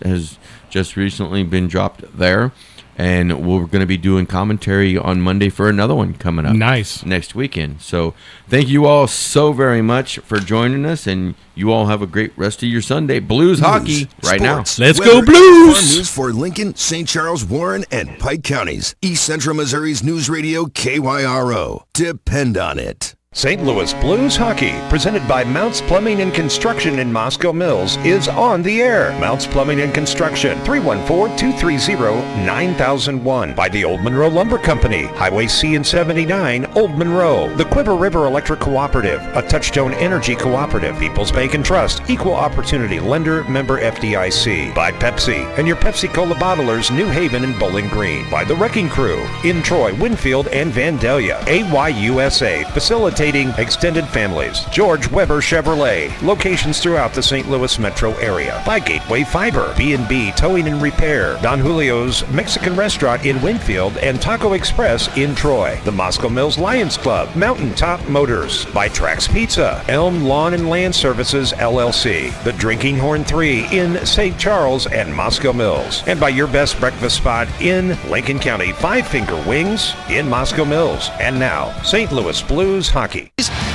just recently been dropped there, and we're going to be doing commentary on Monday for another one coming up next weekend. So thank you all so very much for joining us, and you all have a great rest of your Sunday. Blues hockey right now. Let's go Blues! Farm news for Lincoln, St. Charles, Warren, and Pike counties. East Central Missouri's News Radio KYRO. Depend on it. St. Louis Blues Hockey, presented by Mounts Plumbing and Construction in Moscow Mills, is on the air. Mounts Plumbing and Construction, 314-230-9001. By the Old Monroe Lumber Company, Highway C and 79, Old Monroe. The Quiver River Electric Cooperative, a Touchstone Energy Cooperative, People's Bank and Trust, Equal Opportunity Lender, member FDIC. By Pepsi and your Pepsi-Cola bottlers, New Haven and Bowling Green. By the Wrecking Crew, in Troy, Winfield, and Vandalia. AYUSA, facilitating extended families. George Weber Chevrolet, locations throughout the St. Louis metro area. By Gateway Fiber, B&B Towing and Repair, Don Julio's Mexican Restaurant in Winfield, and Taco Express in Troy. The Moscow Mills Lions Club, Mountaintop Motors. By Trax Pizza, Elm Lawn and Land Services LLC, The Drinking Horn 3 in St. Charles and Moscow Mills. And by your best breakfast spot in Lincoln County, Five Finger Wings in Moscow Mills. And now, St. Louis Blues Hockey.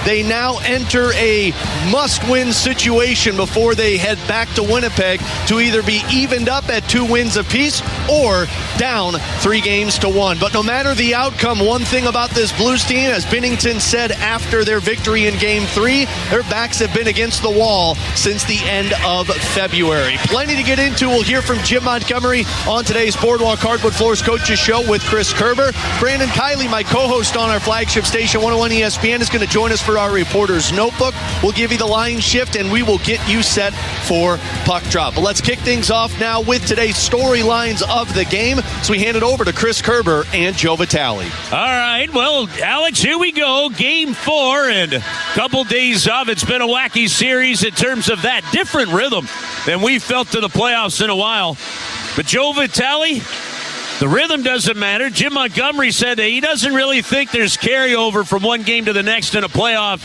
They now enter a must-win situation before they head back to Winnipeg to either be evened up at 2 wins apiece or down 3-1. But no matter the outcome, one thing about this Blues team, as Binnington said after their victory in Game 3, their backs have been against the wall since the end of February. Plenty to get into. We'll hear from Jim Montgomery on today's Boardwalk Hardwood Floors Coaches Show with Chris Kerber. Brandon Kiley, my co-host on our flagship station, 101 ESPN, is going to join us for our Reporter's Notebook. We'll give you the line shift, and we will get you set for puck drop. But let's kick things off now with today's storylines of the game. So we hand it over to Chris Kerber and Joe Vitale. All right, well, Alex, here we go. Game 4, and a couple days of it's been a wacky series in terms of that different rhythm than we felt to the playoffs in a while. But Joe Vitale, the rhythm doesn't matter. Jim Montgomery said that he doesn't really think there's carryover from one game to the next in a playoff,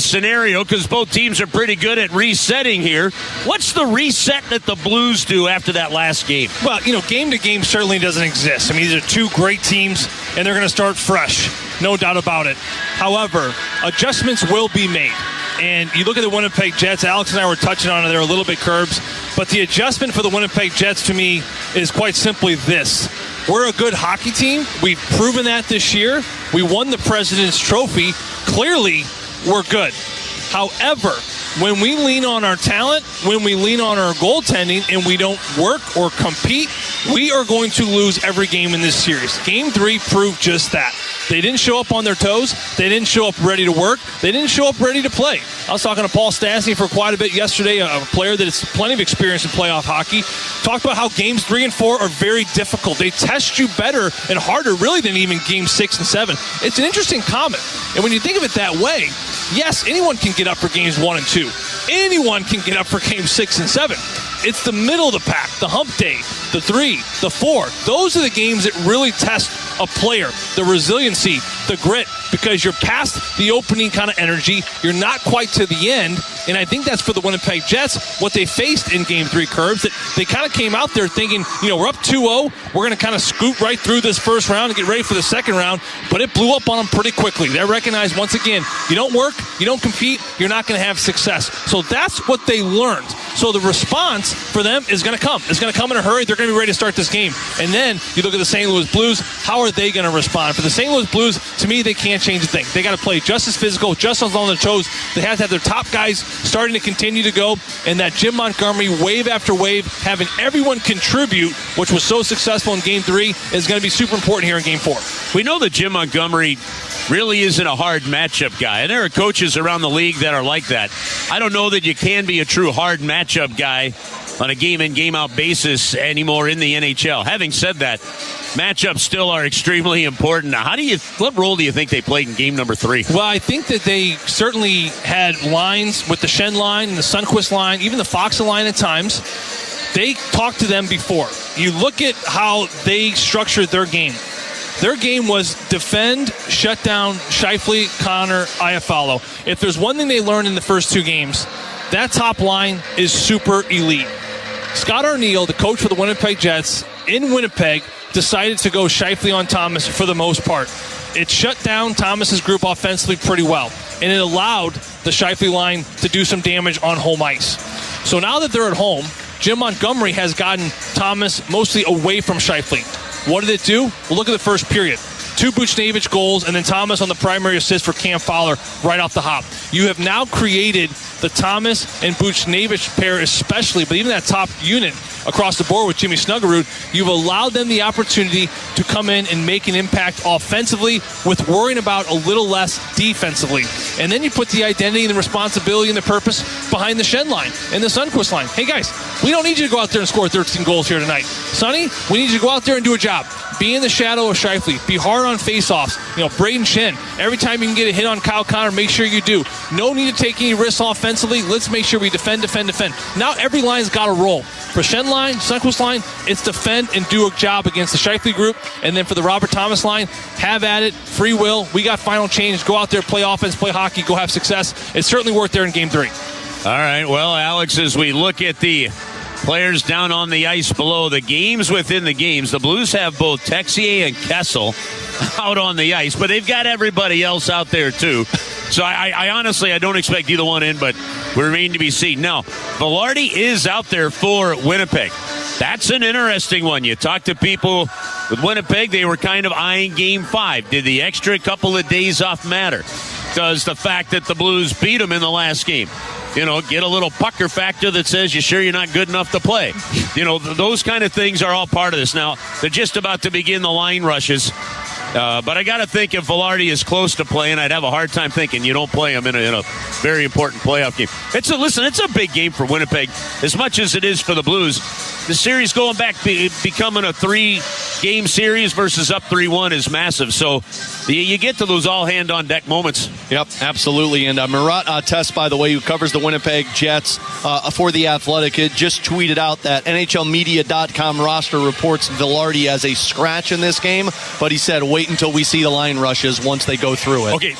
scenario, because both teams are pretty good at resetting here. What's the reset that the Blues do after that last game? Well, game to game certainly doesn't exist. I mean, these are two great teams, and they're going to start fresh. No doubt about it. However, adjustments will be made. And you look at the Winnipeg Jets, Alex and I were touching on it, they're a little bit curbs. But the adjustment for the Winnipeg Jets, to me, is quite simply this. We're a good hockey team. We've proven that this year. We won the President's Trophy. Clearly, we're good. However, when we lean on our talent, when we lean on our goaltending, and we don't work or compete, we are going to lose every game in this series. Game 3 proved just that. They didn't show up on their toes. They didn't show up ready to work. They didn't show up ready to play. I was talking to Paul Stastny for quite a bit yesterday, a player that has plenty of experience in playoff hockey. Talked about how games 3 and 4 are very difficult. They test you better and harder, really, than even games 6 and 7. It's an interesting comment. And when you think of it that way, yes, anyone can get up for games 1 and 2. Anyone can get up for games 6 and 7. It's the middle of the pack, the hump day, the 3, the 4. Those are the games that really test a player, the resiliency, the grit, because you're past the opening kind of energy. You're not quite to the end. And I think that's for the Winnipeg Jets, what they faced in Game 3, Curbs, that they kind of came out there thinking, we're up 2-0. We're going to kind of scoot right through this first round and get ready for the second round. But it blew up on them pretty quickly. They recognized, once again, you don't work, you don't compete, you're not going to have success. So that's what they learned. So the response for them is going to come. It's going to come in a hurry. They're going to be ready to start this game. And then you look at the St. Louis Blues. How are they going to respond? For the St. Louis Blues, to me, they can't change a thing. They got to play just as physical, just as on their toes. They have to have their top guys starting to continue to go. And that Jim Montgomery, wave after wave, having everyone contribute, which was so successful in Game 3, is going to be super important here in Game 4. We know that Jim Montgomery really isn't a hard matchup guy. And there are coaches around the league that are like that. I don't know that you can be a true hard matchup guy on a game-in, game-out basis anymore in the NHL. Having said that, matchups still are extremely important. Now, what role do you think they played in game number 3? Well, I think that they certainly had lines with the Schenn line and the Sundqvist line, even the Fox line at times. They talked to them before. You look at how they structured their game. Their game was defend, shut down, Scheifele, Connor, Iafallo. If there's one thing they learned in the first 2 games, that top line is super elite. Scott Arniel, the coach for the Winnipeg Jets, in Winnipeg, decided to go Scheifele on Thomas for the most part. It shut down Thomas's group offensively pretty well, and it allowed the Scheifele line to do some damage on home ice. So now that they're at home, Jim Montgomery has gotten Thomas mostly away from Scheifele. What did it do? Well, look at the first period. 2 Buchnevich goals, and then Thomas on the primary assist for Cam Fowler right off the hop. You have now created the Thomas and Buchnevich pair especially, but even that top unit across the board with Jimmy Snuggerud, you've allowed them the opportunity to come in and make an impact offensively with worrying about a little less defensively. And then you put the identity and the responsibility and the purpose behind the Schenn line and the Sundqvist line. Hey guys, we don't need you to go out there and score 13 goals here tonight. Sonny, we need you to go out there and do a job. Be in the shadow of Scheifele. Be hard on faceoffs. Braden Schenn, every time you can get a hit on Kyle Connor, make sure you do. No need to take any risks offensively. Let's make sure we defend. Now every line's got a role. For Schenn line, Sundqvist line, it's defend and do a job against the Scheifele group. And then for the Robert Thomas line, have at it, free will. We got final change. Go out there, play offense, play hockey, go have success. It's certainly worked there in Game 3. All right, well, Alex, as we look at the players down on the ice below, the games within the games, the Blues have both Texier and Kessel out on the ice, but they've got everybody else out there too. So I honestly, I don't expect either one in, but we remain to be seen. Now, Velarde is out there for Winnipeg. That's an interesting one. You talk to people with Winnipeg, they were kind of eyeing Game 5. Did the extra couple of days off matter? Does the fact that the Blues beat them in the last game, get a little pucker factor that says you're sure you're not good enough to play? Those kind of things are all part of this. Now, they're just about to begin the line rushes. But I got to think if Velarde is close to playing, I'd have a hard time thinking you don't play him in a very important playoff game. It's a big game for Winnipeg as much as it is for the Blues. The series going back, becoming a 3-game series versus up 3-1 is massive. So you get to those all-hand-on-deck moments. Yep, absolutely. And Murat Ates, by the way, who covers the Winnipeg Jets for The Athletic, just tweeted out that NHLmedia.com roster reports Velarde as a scratch in this game, but he said wait until we see the line rushes once they go through it. Okay,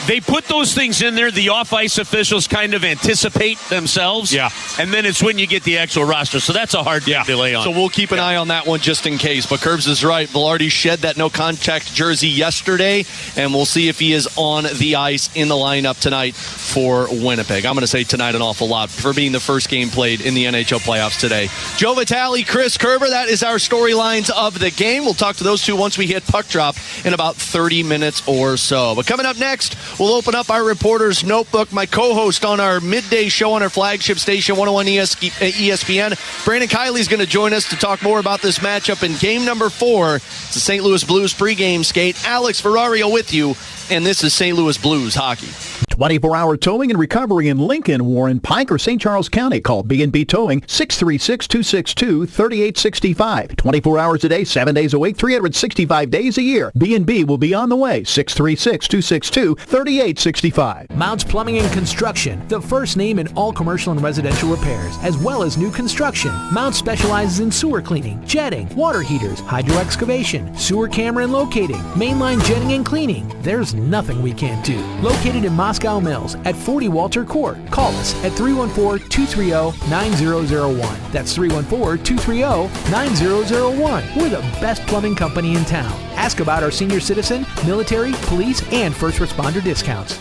they put those things in there. The off-ice officials kind of anticipate themselves. Yeah. And then it's when you get the actual roster. So that's a hard delay on. So we'll keep an eye on that one just in case. But Curbs is right. Velarde shed that no-contact jersey yesterday, and we'll see if he is on the Tice in the lineup tonight for Winnipeg. I'm going to say tonight an awful lot for being the first game played in the NHL playoffs today. Joe Vitale, Chris Kerber, that is our storylines of the game. We'll talk to those two once we hit puck drop in about 30 minutes or so. But coming up next, we'll open up our reporter's notebook. My co-host on our midday show on our flagship station, 101 ESPN, Brandon Kiley, is going to join us to talk more about this matchup in game number 4. It's the St. Louis Blues pregame skate. Alex Ferrario with you, and this is St. Louis Blues hockey. 24-hour towing and recovery in Lincoln, Warren, Pike, or St. Charles County. Call B&B Towing, 636-262-3865. 24 hours a day, 7 days a week, 365 days a year. B&B will be on the way, 636-262-3865. Mounts Plumbing and Construction, the first name in all commercial and residential repairs, as well as new construction. Mounts specializes in sewer cleaning, jetting, water heaters, hydro excavation, sewer camera and locating, mainline jetting and cleaning. There's nothing we can't do. Located in Moscow Mills at 40 Walter Court. Call us at 314-230-9001. That's 314-230-9001. We're the best plumbing company in town. Ask about our senior citizen, military, police, and first responder discounts.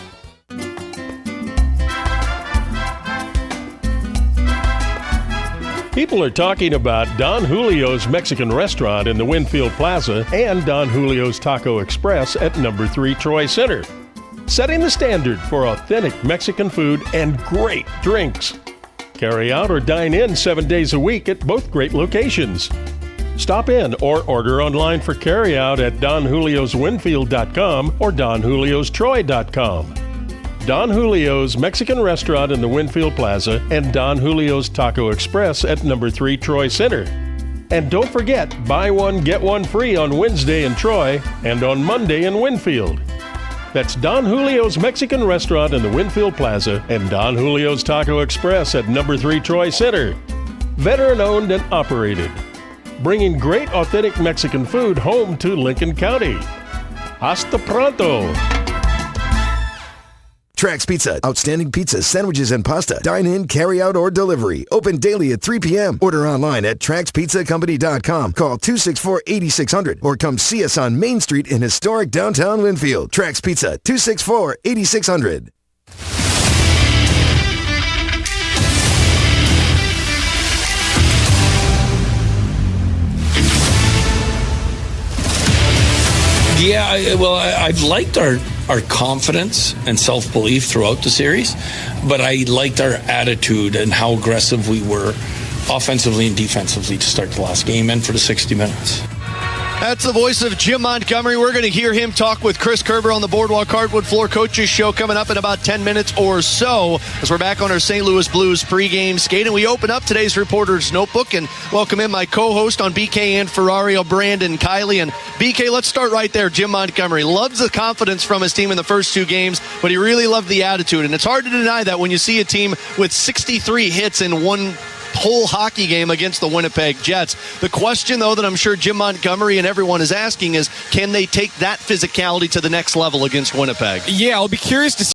People are talking about Don Julio's Mexican Restaurant in the Winfield Plaza and Don Julio's Taco Express at number 3 Troy Center, setting the standard for authentic Mexican food and great drinks. Carry out or dine in 7 days a week at both great locations. Stop in or order online for carryout at DonJuliosWinfield.com or DonJuliosTroy.com. Don Julio's Mexican Restaurant in the Winfield Plaza and Don Julio's Taco Express at number 3 Troy Center. And don't forget, buy one, get one free on Wednesday in Troy and on Monday in Winfield. That's Don Julio's Mexican Restaurant in the Winfield Plaza and Don Julio's Taco Express at number 3 Troy Center. Veteran-owned and operated. Bringing great authentic Mexican food home to Lincoln County. Hasta pronto! Trax Pizza. Outstanding pizza, sandwiches, and pasta. Dine in, carry out, or delivery. Open daily at 3 p.m. Order online at TraxPizzaCompany.com. Call 264-8600 or come see us on Main Street in historic downtown Winfield. Trax Pizza, 264-8600. Yeah, I've liked our confidence and self-belief throughout the series, but I liked our attitude and how aggressive we were offensively and defensively to start the last game and for the 60 minutes. That's the voice of Jim Montgomery. We're going to hear him talk with Chris Kerber on the Boardwalk Hardwood Floor Coaches Show coming up in about 10 minutes or so as we're back on our St. Louis Blues pregame skate. And we open up today's Reporter's Notebook and welcome in my co-host on BK and Ferrario, Brandon Kiley. And BK, let's start right there. Jim Montgomery loves the confidence from his team in the first 2 games, but he really loved the attitude. And it's hard to deny that when you see a team with 63 hits in one whole hockey game against the Winnipeg Jets. The question, though, that I'm sure Jim Montgomery and everyone is asking is, can they take that physicality to the next level against Winnipeg? Yeah, I'll be curious to see